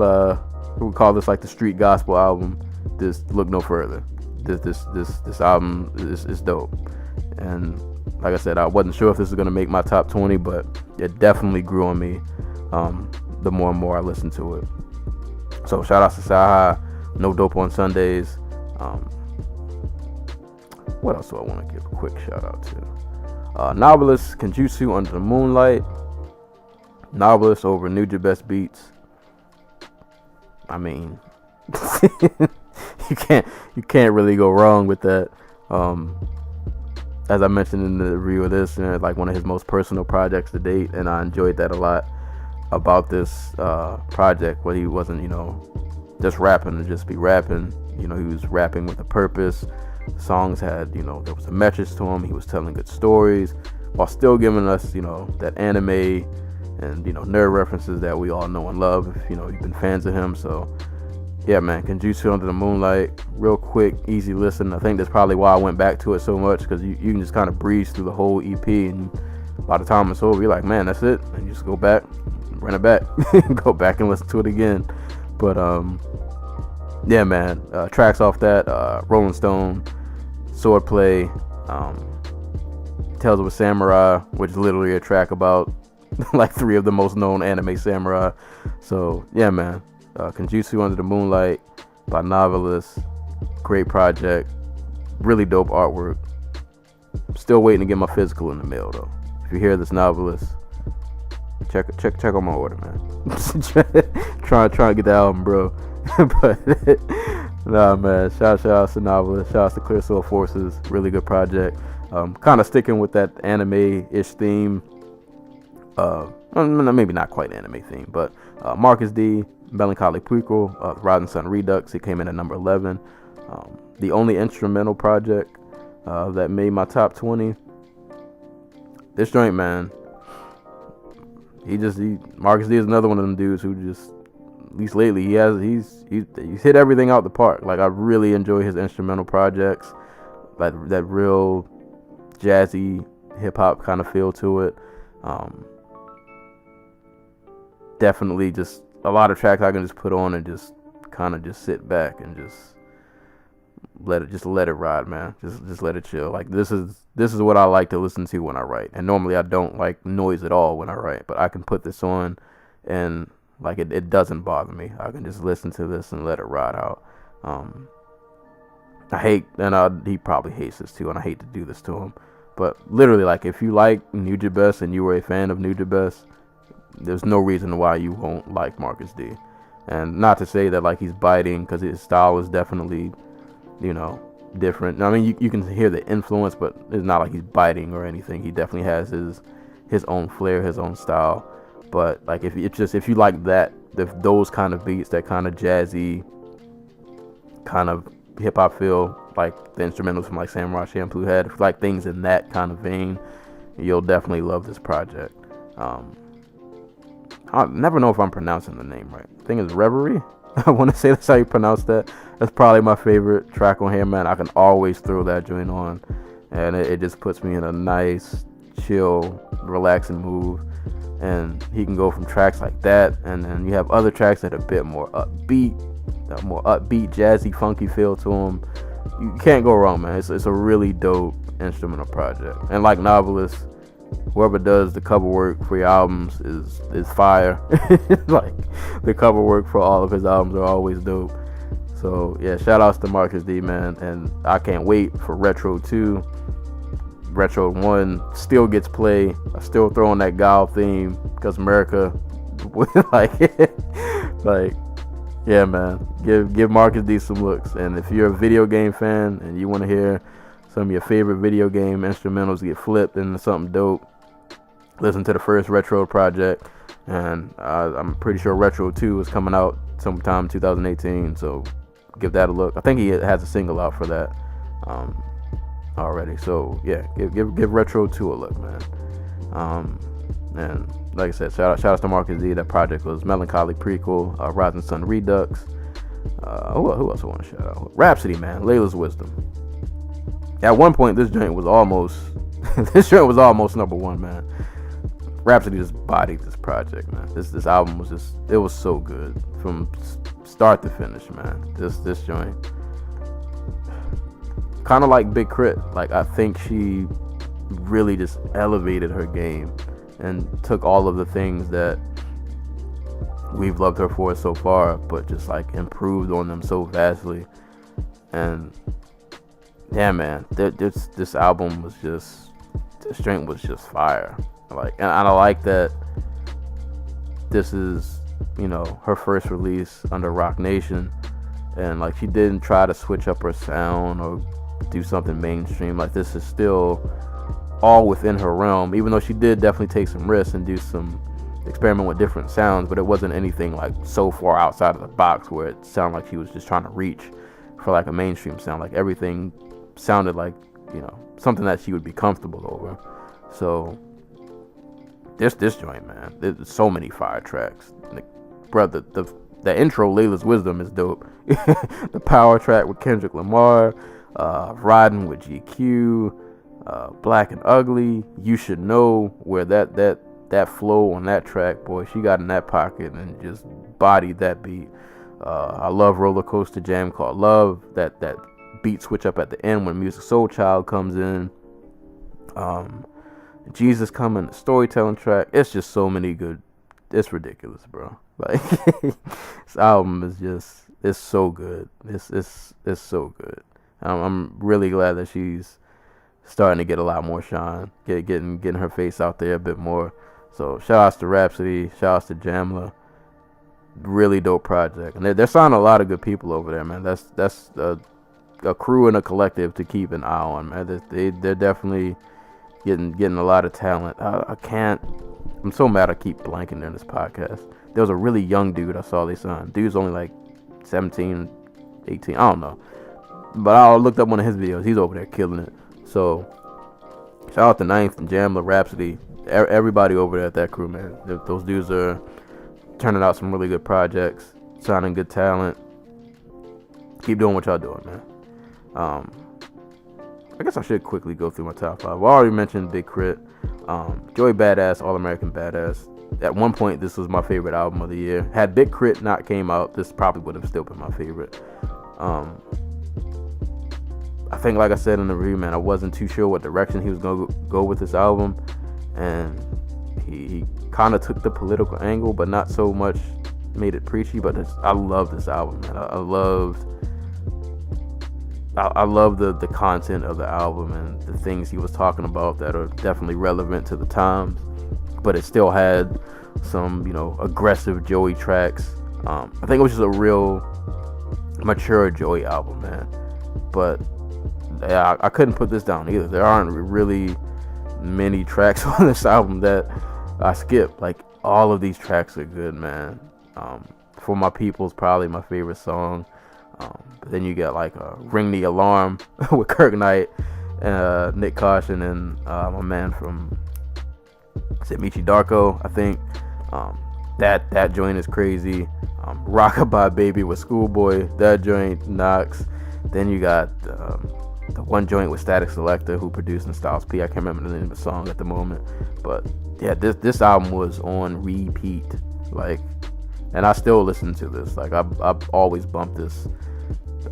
we call this like the street gospel album, just look no further. This album is dope. And like I said, I wasn't sure if this was gonna make my top 20, but it definitely grew on me the more and more I listened to it. So shout out to Cyhi, No Dope on Sundays. What else do I want to give a quick shout out to? Noveliss-Kenjutsu, Under the Moonlight. Noveliss over Nuja Best Beats. I mean, you can't really go wrong with that. As I mentioned in the review of this, like one of his most personal projects to date, and I enjoyed that a lot about this project, where he wasn't, just rapping to just be rapping. He was rapping with a purpose. The songs had, there was a message to him. He was telling good stories while still giving us, that anime and, nerd references that we all know and love if, you've been fans of him. So, yeah, man, Kenjutsu, Under the Moonlight, real quick, easy listen. I think that's probably why I went back to it so much, because you can just kind of breeze through the whole EP, and by the time it's over, you're like, man, that's it. And you just go back, run it back, go back and listen to it again. But, yeah, man, tracks off that, Rolling Stone, Swordplay, Tales of a Samurai, which is literally a track about like 3 of the most known anime samurai. So yeah, man, Kenjutsu, Under the Moonlight by Noveliss, great project, really dope artwork. Still waiting to get my physical in the mail though. If you hear this, Noveliss, check on my order, man. trying to get the album, bro. But nah, man, shout out to Noveliss, shout out to Clear Soul Forces, really good project. Kind of sticking with that anime-ish theme. Maybe not quite anime theme, but Marcus D, Melancholy Prequel, Rising Sun Redux, it came in at number 11. The only instrumental project that made my top 20. This joint, man, Marcus D is another one of them dudes who just, at least lately, he's hit everything out the park. Like, I really enjoy his instrumental projects, like that real jazzy hip hop kind of feel to it. Definitely just a lot of tracks I can just put on and just kind of just sit back and just let it ride, man. Just let it chill. Like this is what I like to listen to when I write. And normally I don't like noise at all when I write, but I can put this on and like it doesn't bother me. I can just listen to this and let it ride out. He probably hates this too, and I hate to do this to him. But literally, like, if you like Nuja Best and you were a fan of Nuja Best, there's no reason why you won't like Marcus D. And not to say that, like, he's biting, because his style is definitely, different. I mean, you can hear the influence, but it's not like he's biting or anything. He definitely has his own flair, his own style. But, like, if you like that, those kind of beats, that kind of jazzy, kind of hip-hop feel, like the instrumentals from like Samurai Champloo had, like things in that kind of vein, you'll definitely love this project. I never know if I'm pronouncing the name right. I think it's Reverie. I want to say that's how you pronounce that. That's probably my favorite track on here, man. I can always throw that joint on, and it just puts me in a nice, chill, relaxing move. And he can go from tracks like that, and then you have other tracks that are a bit more upbeat, jazzy, funky feel to them. You can't go wrong, man. It's a really dope instrumental project. And like Noveliss, whoever does the cover work for your albums is fire. Like, the cover work for all of his albums are always dope. So yeah, shout outs to Marcus D, man. And I can't wait for Retro 2. Retro 1 still gets play. I still throw on that Gal theme because America. like, yeah, man. Give Marcus D some looks. And if you're a video game fan and you want to hear some of your favorite video game instrumentals get flipped into something dope, listen to the first Retro project. And I'm pretty sure Retro 2 is coming out sometime 2018. So give that a look. I think he has a single out for that. Already, so yeah, give Retro 2 a look, man. And like I said, shout out to Marcus D. That project was Melancholy, Prequel, Rising Sun, Redux. Who else I want to shout out? Rhapsody, man. Layla's Wisdom. At one point, this joint was almost number one, man. Rhapsody just bodied this project, man. This album was it was so good from start to finish, man. This joint. Kind of like Big Crit. Like, I think she really just elevated her game and took all of the things that we've loved her for so far, but just like improved on them so vastly. And yeah, man, this album was just, the strength was just fire. Like, and I like that this is, you know, her first release under Roc Nation, and like, she didn't try to switch up her sound or do something mainstream. Like, this is still all within her realm, even though she did definitely take some risks and do some experiment with different sounds, but it wasn't anything like so far outside of the box where it sounded like she was just trying to reach for like a mainstream sound. Like, everything sounded like, you know, something that she would be comfortable over. So this joint, man, there's so many fire tracks. Like, brother, the intro, Layla's Wisdom, is dope. The power track with Kendrick Lamar, Riding with GQ, Black and Ugly, You Should Know, where that flow on that track, boy, she got in that pocket and just bodied that beat. I love Roller Coaster Jam Called Love, that beat switch up at the end when Music Soul Child comes in. Jesus Coming, the storytelling track. It's just so many good. It's ridiculous, bro. Like, this album is just, it's so good. It's so good. I'm really glad that she's starting to get a lot more shine, getting her face out there a bit more. So shout outs to Rhapsody, shout outs to Jamla. Really dope project, and they're signing a lot of good people over there, man. That's a crew and a collective to keep an eye on, man. They're definitely getting a lot of talent. I'm so mad I keep blanking in this podcast. There was a really young dude I saw they signed. Dude's only like 17, 18, I don't know. But I looked up one of his videos. He's over there killing it. So shout out to Ninth and Jamla, Rhapsody, everybody over there at that crew, man. Those dudes are turning out some really good projects, signing good talent. Keep doing what y'all doing, man. I guess I should quickly go through my top 5. I already mentioned Big Crit, Joey Badass, All American Badass. At one point, this was my favorite album of the year. Had Big Crit not came out, this probably would have still been my favorite. I think, like I said in the review, man, I wasn't too sure what direction he was going to go with this album. And he kind of took the political angle, but not so much made it preachy. But I love this album, man. I love the content of the album and the things he was talking about that are definitely relevant to the times. But it still had some, you know, aggressive Joey tracks. I think it was just a real mature Joey album, man. But yeah, I couldn't put this down either. There aren't really many tracks on this album that I skip. Like, all of these tracks are good, man. For My People's probably my favorite song. But then you get like Ring the Alarm with Kirk Knight, Nick Caution, and my man from Michi Darko, I think. That joint is crazy. Rockabye Baby with Schoolboy, that joint knocks. Then you got The one joint with Static Selector, who produced in Styles P. I can't remember the name of the song at the moment, but yeah, this album was on repeat. Like, and I still listen to this. Like, I've always bumped this,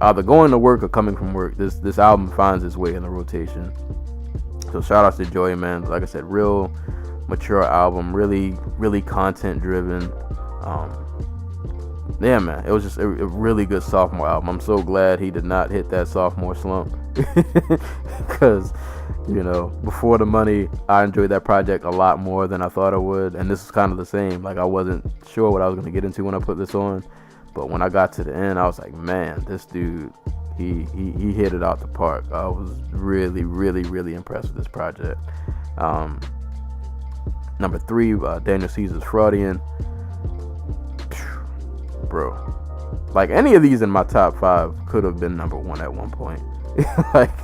either going to work or coming from work. This album finds its way in the rotation. So shout out to Joy, man. Like I said, real mature album, really content driven. Yeah, man, it was just a really good sophomore album. I'm so glad he did not hit that sophomore slump, because, you know, Before the Money, I enjoyed that project a lot more than I thought I would, and this is kind of the same. Like, I wasn't sure what I was going to get into when I put this on, but when I got to the end, I was like, man, this dude, he hit it out the park. I was really impressed with this project. Number 3, Daniel Caesar's Fraudian. Bro, like, any of these in my top 5 could have been number 1 at one point. Like,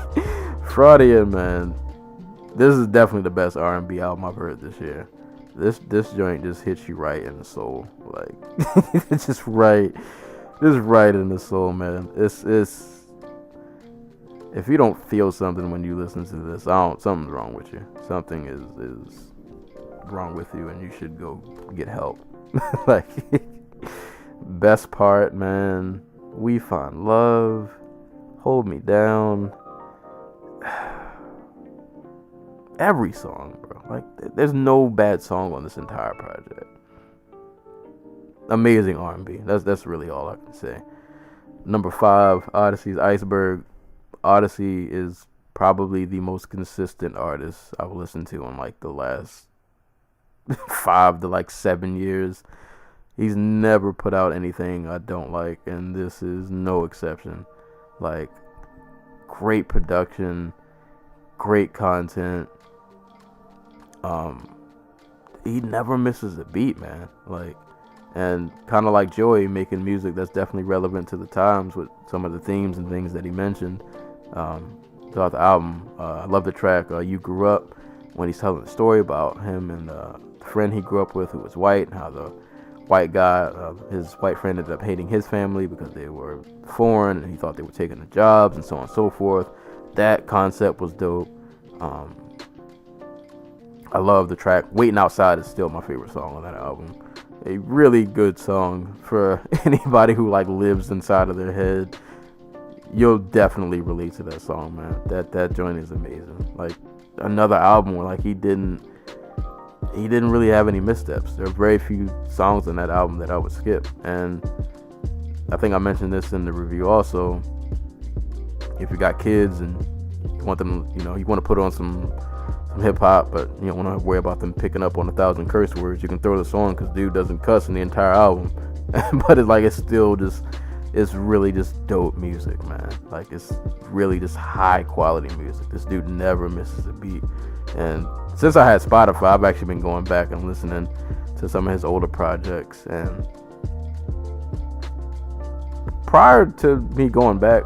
Fraudian, man, this is definitely the best R&B album I've heard this year. This joint just hits you right in the soul. Like, it's just right in the soul, man. It's if you don't feel something when you listen to this, something's wrong with you. Something is wrong with you, and you should go get help. Like, best part, man, We Find Love, Hold Me Down, every song, bro. Like, there's no bad song on this entire project. Amazing R&B. That's really all I can say. Number 5, Odyssey's Iceberg. Odyssey is probably the most consistent artist I've listened to in like the last 5 to like 7 years. He's never put out anything I don't like, and this is no exception. Like, great production, great content. He never misses a beat, man. Like, and kind of like Joey, making music that's definitely relevant to the times with some of the themes and things that he mentioned throughout the album. I love the track You Grew Up, when he's telling the story about him and the friend he grew up with who was white, and how the white guy, his white friend, ended up hating his family because they were foreign and he thought they were taking the jobs, and so on and so forth. That concept was dope. I love the track Waiting Outside is still my favorite song on that album. A really good song for anybody who like lives inside of their head. You'll definitely relate to that song, man. That joint is amazing. Like, another album where like he didn't really have any missteps. There are very few songs on that album that I would skip, and I think I mentioned this in the review also. If you got kids and you want them, you want to put on some hip hop, but you don't want to worry about them picking up on 1,000 curse words, you can throw this on, because dude doesn't cuss in the entire album. But it's really just dope music, man. Like, it's really just high quality music. This dude never misses a beat. And since I had Spotify, I've actually been going back and listening to some of his older projects. And prior to me going back,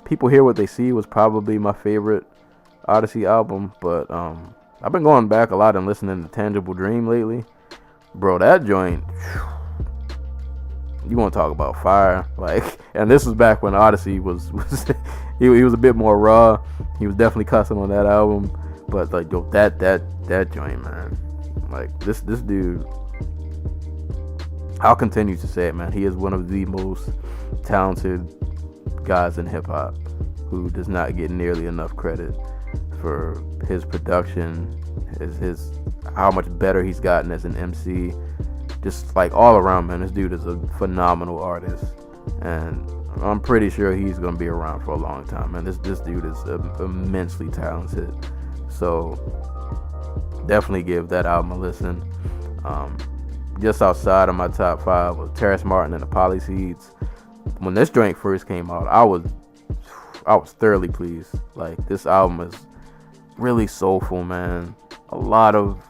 People Hear What They See was probably my favorite Odyssey album. But I've been going back a lot and listening to Tangible Dream lately. Bro, that joint, you want to talk about fire. Like, and this was back when Odyssey was he was a bit more raw. He was definitely cussing on that album, but like, yo, that joint, man. Like, this dude, I'll continue to say it, man. He is one of the most talented guys in hip hop who does not get nearly enough credit for his production, his how much better he's gotten as an MC. Just like all around, man, this dude is a phenomenal artist, and I'm pretty sure he's gonna be around for a long time, man. This dude is immensely talented, so definitely give that album a listen. Just outside of my top 5 was Terrace Martin and the Pollyseeds. When this joint first came out, I was thoroughly pleased. Like, this album is really soulful, man. A lot of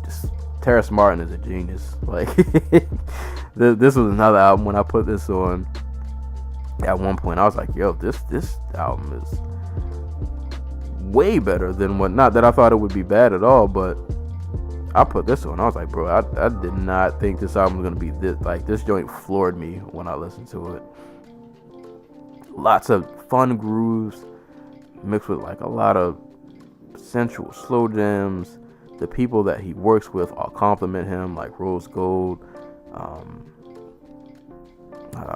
just Terrace Martin is a genius. Like, this was another album when I put this on. At one point, I was like, yo, this album is way better than what, not that I thought it would be bad at all, but I put this on. I was like, bro, I did not think this album was going to be this. Like, this joint floored me when I listened to it. Lots of fun grooves, mixed with like a lot of sensual slow jams. The people that he works with all compliment him, like Rose Gold.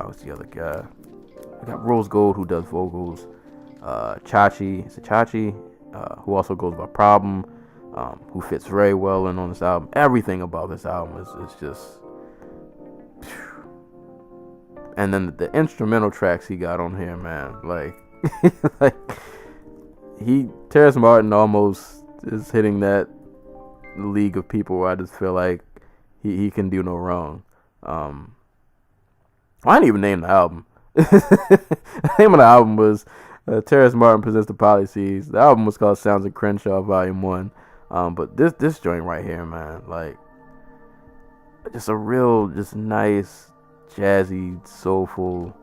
What's the other guy? We got Rose Gold, who does vocals. Chachi, is it Chachi? Who also goes by Problem, who fits very well in on this album. Everything about this album is just... And then the instrumental tracks he got on here, man, like, like Terrace Martin almost is hitting that league of people where I just feel like he can do no wrong. I didn't even name the album. The name of the album was Terrace Martin Presents the Pollyseeds. The album was called Sounds of Crenshaw Volume 1. But this joint right here, man, like, just a real, just nice, jazzy, soulful.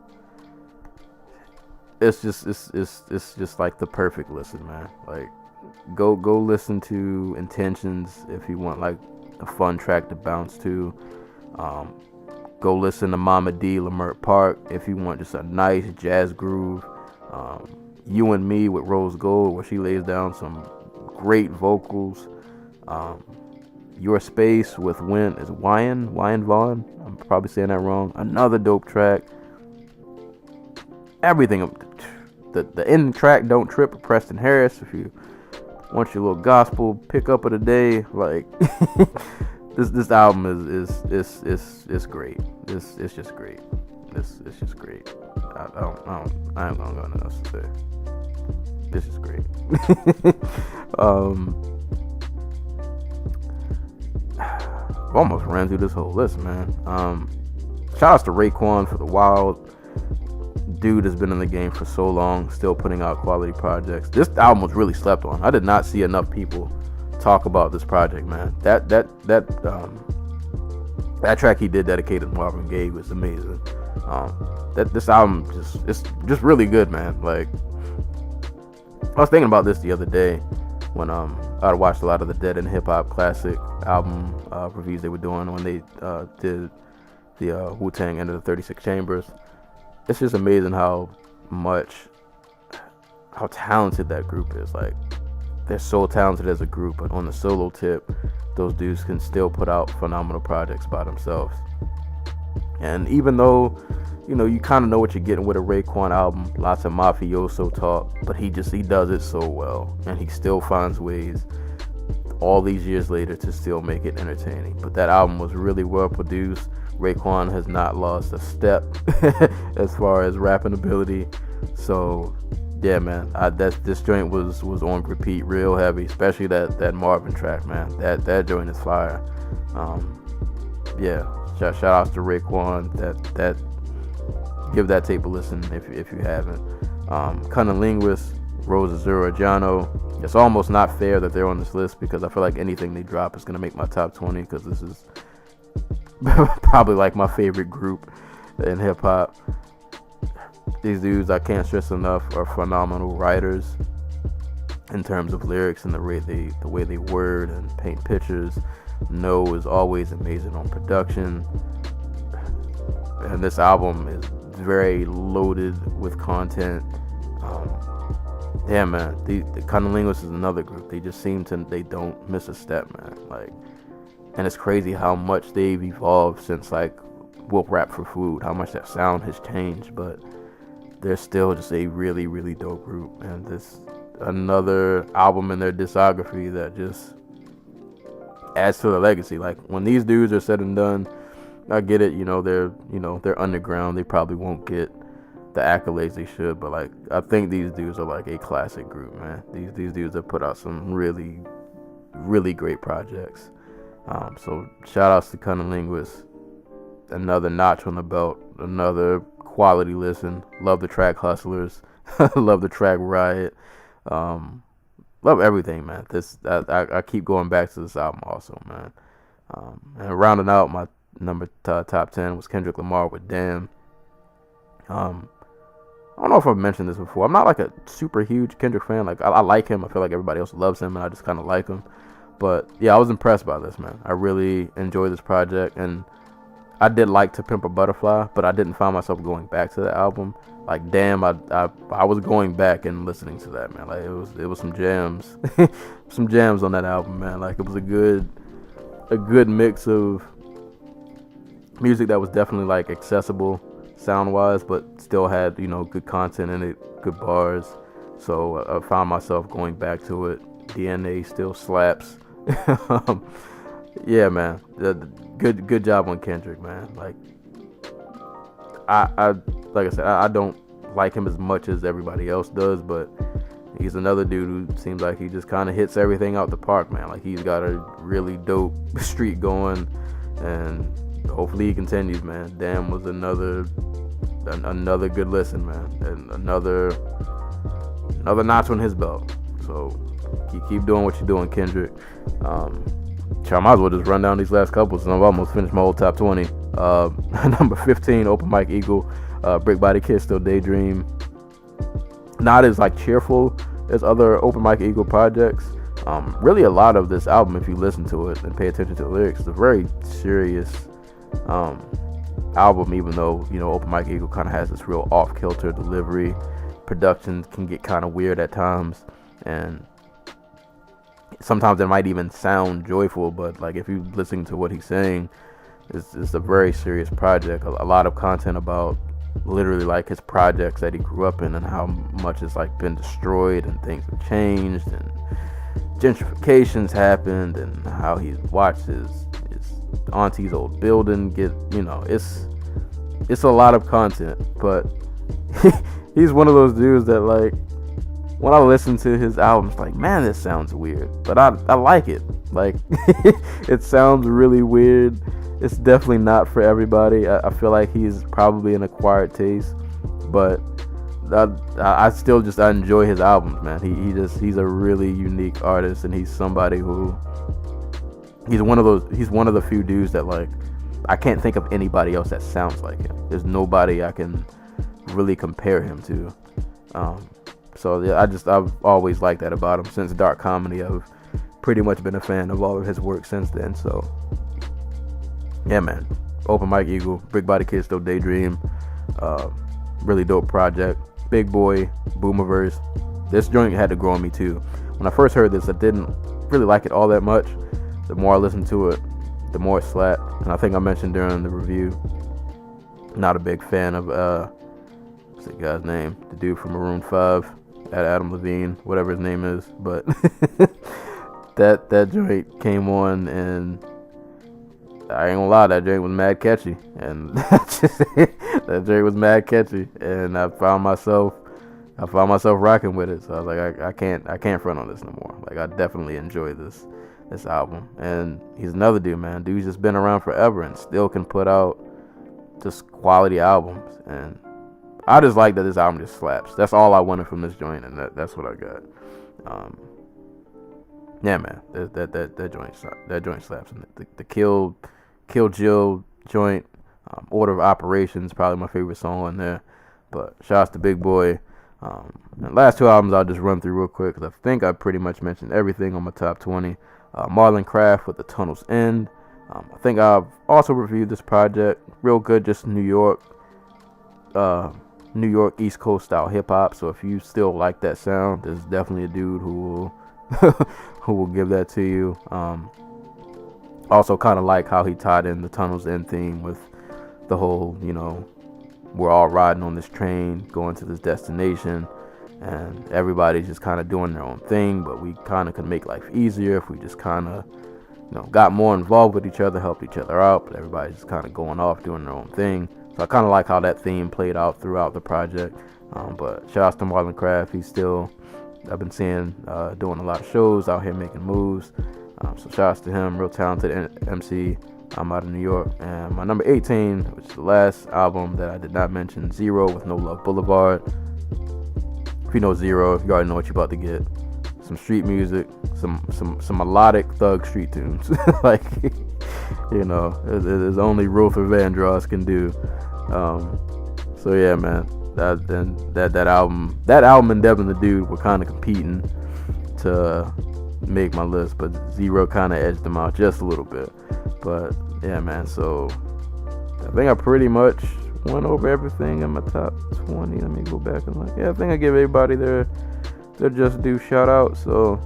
It's just like the perfect listen, man. Like, go listen to Intentions if you want like a fun track to bounce to. Go listen to Mama D, Lamert Park if you want just a nice jazz groove. You and Me with Rose Gold, where she lays down some great vocals. Your Space with Wyan Vaughn. I'm probably saying that wrong. Another dope track. Everything. The end track, Don't Trip, with Preston Harris. If you want your little gospel pickup of the day, like this album is great. It's just great. It's just great. I ain't gonna go nothing else to say. This is great. I've almost ran through this whole list, man. Shout outs to Raekwon-The Wild. Dude has been in the game for so long, still putting out quality projects. This album was really slept on. I did not see enough people talk about this project, man. That track he did dedicated to Marvin Gaye was amazing. This album it's just really good, man. Like, I was thinking about this the other day when I watched a lot of the Dead and Hip Hop Classic album reviews they were doing when they did the Wu-Tang End of the 36 Chambers. It's just amazing how talented that group is. Like, they're so talented as a group, but on the solo tip, those dudes can still put out phenomenal projects by themselves. And even though, you know, you kind of know what you're getting with a Raekwon album, lots of mafioso talk, but he does it so well, and he still finds ways all these years later to still make it entertaining. But that album was really well produced. Raekwon has not lost a step as far as rapping ability. So yeah, man, this joint was on repeat real heavy, especially that Marvin track, man. That joint is fire. Yeah, shout outs to Raekwon. That give that tape a listen if you haven't. Cunninlynguists-Rose, Azura, Njano. It's almost not fair that they're on this list because I feel like anything they drop is gonna make my top 20 because this is probably like my favorite group in hip hop. These dudes, I can't stress enough, are phenomenal writers in terms of lyrics and the way they word and paint pictures. No is always amazing on production, and this album is very loaded with content. Yeah, man, the Cunninlynguists is another group. They just they don't miss a step, man. Like, and it's crazy how much they've evolved since like Whoop Rap for Food, how much that sound has changed, but they're still just a really, really dope group. And this another album in their discography that just adds to the legacy. Like, when these dudes are said and done, I get it, they're underground, they probably won't get the accolades they should, but like, I think these dudes are like a classic group, man. These dudes have put out some really, really great projects. So shout outs to Cunninlynguists. Another notch on the belt, another quality listen. Love the track Hustlers. Love the track Riot. Love everything, man. I keep going back to this album also, man. And rounding out my top 10 was Kendrick Lamar with Damn. I don't know if I've mentioned this before. I'm not like a super huge Kendrick fan. Like, I like him. I feel like everybody else loves him, and I just kind of like him. But yeah, I was impressed by this, man. I really enjoyed this project, and I did like To Pimp a Butterfly, but I didn't find myself going back to the album. Like, damn, I was going back and listening to that, man. Like, it was some jams, some jams on that album, man. Like, it was a good mix of music that was definitely like accessible sound wise, but still had, you know, good content in it, good bars. So I found myself going back to it. DNA still slaps. Yeah, man. Good job on Kendrick, man. Like, like I said, I don't like him as much as everybody else does, but he's another dude who seems like he just kind of hits everything out the park, man. Like, he's got a really dope streak going, and hopefully he continues, man. Damn was another good listen, man, and another notch on his belt. So keep doing what you're doing, Kendrick. I might as well just run down these last couple, since I've almost finished my whole top 20. Number 15, Open Mike Eagle, Brick Body Kid, Still Daydream. Not as like cheerful as other Open Mike Eagle projects. Really a lot of this album, if you listen to it and pay attention to the lyrics, it's a very serious album, even though, you know, Open Mike Eagle kind of has this real off-kilter delivery. Production can get kind of weird at times, and sometimes it might even sound joyful, but like if you listen to what he's saying, it's a very serious project. A lot of content about literally like his projects that he grew up in and how much it's like been destroyed and things have changed and gentrification's happened and how he's watched his auntie's old building get, you know, it's a lot of content, but he's one of those dudes that, like, when I listen to his albums, like, man, this sounds weird, but I like it. Like, it sounds really weird. It's definitely not for everybody. I feel like he's probably an acquired taste, but I still just, I enjoy his albums, man. He's a really unique artist, and he's somebody who, he's one of the few dudes that, like, I can't think of anybody else that sounds like him. There's nobody I can really compare him to. So yeah, I've always liked that about him. Since Dark Comedy, I've pretty much been a fan of all of his work since then. So yeah, man. Open Mike Eagle, Brick Body Kid, Still Daydream. Really dope project. Big Boi-Booomiverse. This joint had to grow on me too. When I first heard this, I didn't really like it all that much. The more I listened to it, the more it slapped. And I think I mentioned during the review, not a big fan of what's the guy's name? The dude from Maroon 5, Adam Levine, whatever his name is. But that joint came on, and I ain't gonna lie, that joint was mad catchy, and that joint was mad catchy, and I found myself rocking with it. So I was like, I can't front on this no more. Like, I definitely enjoy this album, and he's another dude, man. Dude's just been around forever and still can put out just quality albums, and I just like that this album just slaps. That's all I wanted from this joint, and that's what I got. Yeah, man, that joint slaps. And the Kill Jill joint, Order of Operations, probably my favorite song on there. But shouts to Big Boi. And last two albums I'll just run through real quick, because I think I pretty much mentioned everything on my top 20. Marlon Craft with The Tunnel's End. I think I've also reviewed this project. Real good, just New York East Coast style hip hop. So if you still like that sound, there's definitely a dude who will give that to you. Also kind of like how he tied in the Tunnel's End theme with the whole, you know, we're all riding on this train going to this destination, and everybody's just kind of doing their own thing, but we kind of could make life easier if we just kind of, you know, got more involved with each other, helped each other out, but everybody's just kind of going off doing their own thing. So I kind of like how that theme played out throughout the project. But shout out to Marlon Craft. He's still, I've been seeing, doing a lot of shows out here making moves. So shout out to him, real talented MC. I'm out of New York. And my number 18, which is the last album that I did not mention, Zero with No Love Boulevard. If you know Zero, you already know what you're about to get. Some street music, some melodic thug street tunes. Like, you know, there's only Ruther Vandross can do. So yeah, man, that album and Devin the Dude were kind of competing to make my list, but Zero kind of edged them out just a little bit. But yeah, man, so I think I pretty much went over everything in my top 20. Let me go back and look. Yeah, I think I give everybody their just due shout out. So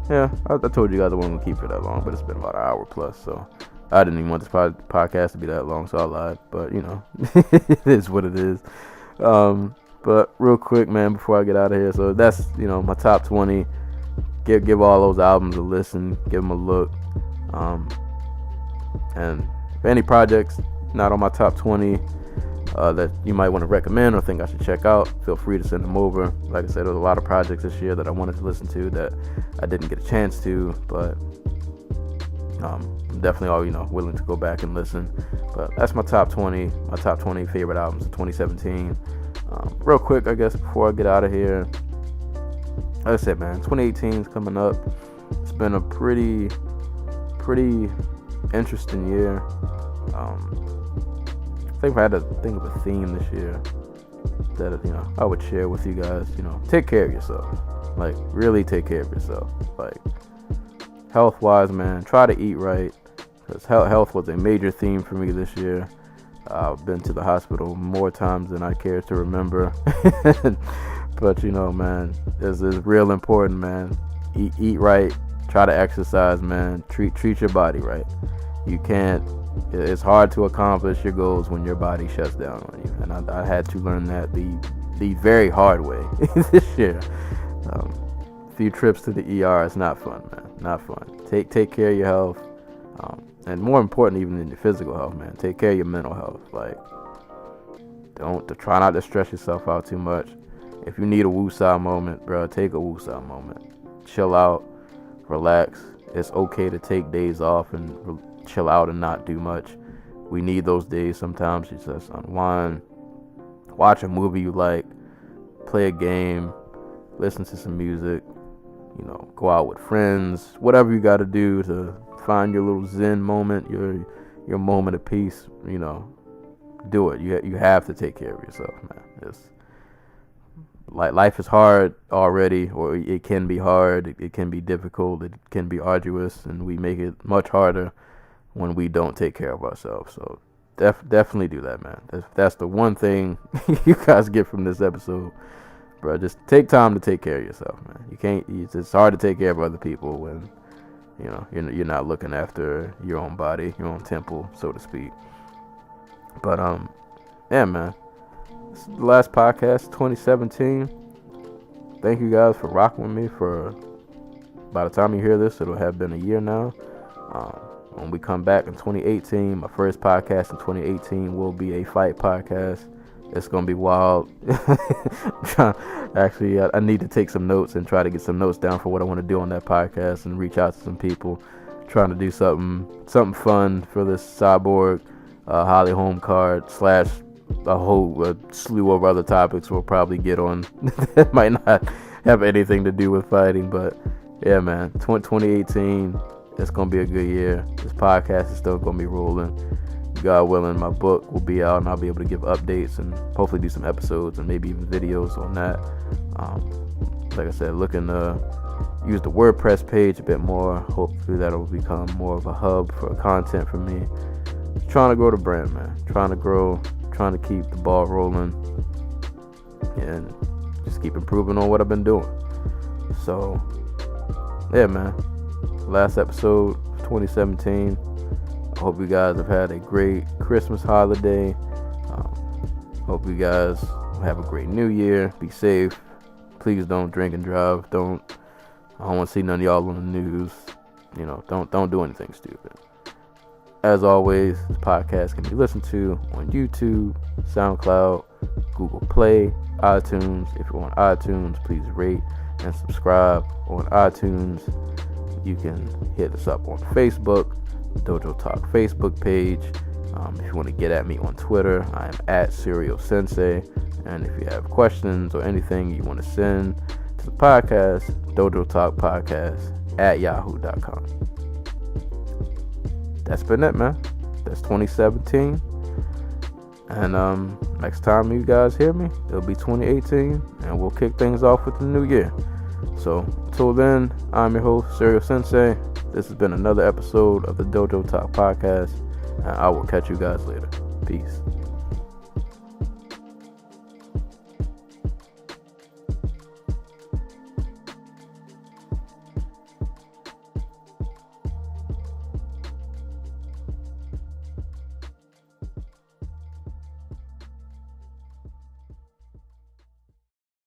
yeah, I told you guys I wasn't gonna keep it that long, but it's been about an hour plus. So I didn't even want this podcast to be that long, so I lied. But you know, it is what it is. But real quick, man, before I get out of here, so that's, you know, my top 20. Give all those albums a listen, give them a look. And if any projects not on my top 20 that you might want to recommend or think I should check out, feel free to send them over. Like I said, there was a lot of projects this year that I wanted to listen to that I didn't get a chance to, but I'm definitely all, you know, willing to go back and listen. But that's my top 20 favorite albums of 2017. Real quick, I guess, before I get out of here, like I said, man, 2018 is coming up. It's been a pretty interesting year. I think if I had to think of a theme this year that, you know, I would share with you guys, you know, take care of yourself. Like, really take care of yourself. Like, health-wise, man, try to eat right, because health was a major theme for me this year. I've been to the hospital more times than I care to remember. But, you know, man, this is real important, man. Eat right. Try to exercise, man. Treat your body right. You can't. It's hard to accomplish your goals when your body shuts down on you. And I had to learn that the very hard way this year. A few trips to the ER is not fun, man. Not fun. Take care of your health. And more important even than your physical health, man, take care of your mental health. Like, try not to stress yourself out too much. If you need a woosah moment, bro, take a woosah moment. Chill out, relax. It's okay to take days off and chill out and not do much. We need those days sometimes. You just unwind, watch a movie you like, play a game, listen to some music, you know, go out with friends, whatever you got to do to find your little zen moment, your moment of peace. You know, do it. You have to take care of yourself, man. It's like life is hard already, or it can be hard. It can be difficult. It can be arduous, and we make it much harder when we don't take care of ourselves. So definitely do that, man. That's the one thing you guys get from this episode, bro. Just take time to take care of yourself, man. It's hard to take care of other people when, you know, you're not looking after your own body, your own temple, so to speak. But yeah, man. This is the last podcast, 2017. Thank you guys for rocking with me for, by the time you hear this, it'll have been a year now. When we come back in 2018, my first podcast in 2018 will be a fight podcast. It's going to be wild. Actually, I need to take some notes and try to get some notes down for what I want to do on that podcast and reach out to some people. Trying to do something fun for this Cyborg Holly Home card / a whole slew of other topics we'll probably get on that might not have anything to do with fighting. But yeah, man, 2018, it's going to be a good year. This podcast is still going to be rolling. God willing, my book will be out and I'll be able to give updates and hopefully do some episodes and maybe even videos on that. Like I said, looking to use the WordPress page a bit more. Hopefully that'll become more of a hub for content for me. Trying to grow the brand, man. Trying to keep the ball rolling and just keep improving on what I've been doing. So yeah, man, last episode of 2017. I hope you guys have had a great Christmas holiday. Hope you guys have a great New Year. Be safe. Please don't drink and drive. I don't want to see none of y'all on the news. You know, don't do anything stupid. As always, this podcast can be listened to on YouTube, SoundCloud, Google Play, iTunes. If you're on iTunes, please rate and subscribe on iTunes. You can hit us up on Facebook, Dojo Talk Facebook page. If you want to get at me on Twitter, I am at Cerealsensei. And if you have questions or anything you want to send to the podcast, Dojo Talk Podcast at yahoo.com. That's been it, man. That's 2017. And next time you guys hear me, it'll be 2018, and we'll kick things off with the new year. So until then, I'm your host, Cerealsensei. This has been another episode of the Dojo Talk Podcast. And I will catch you guys later. Peace.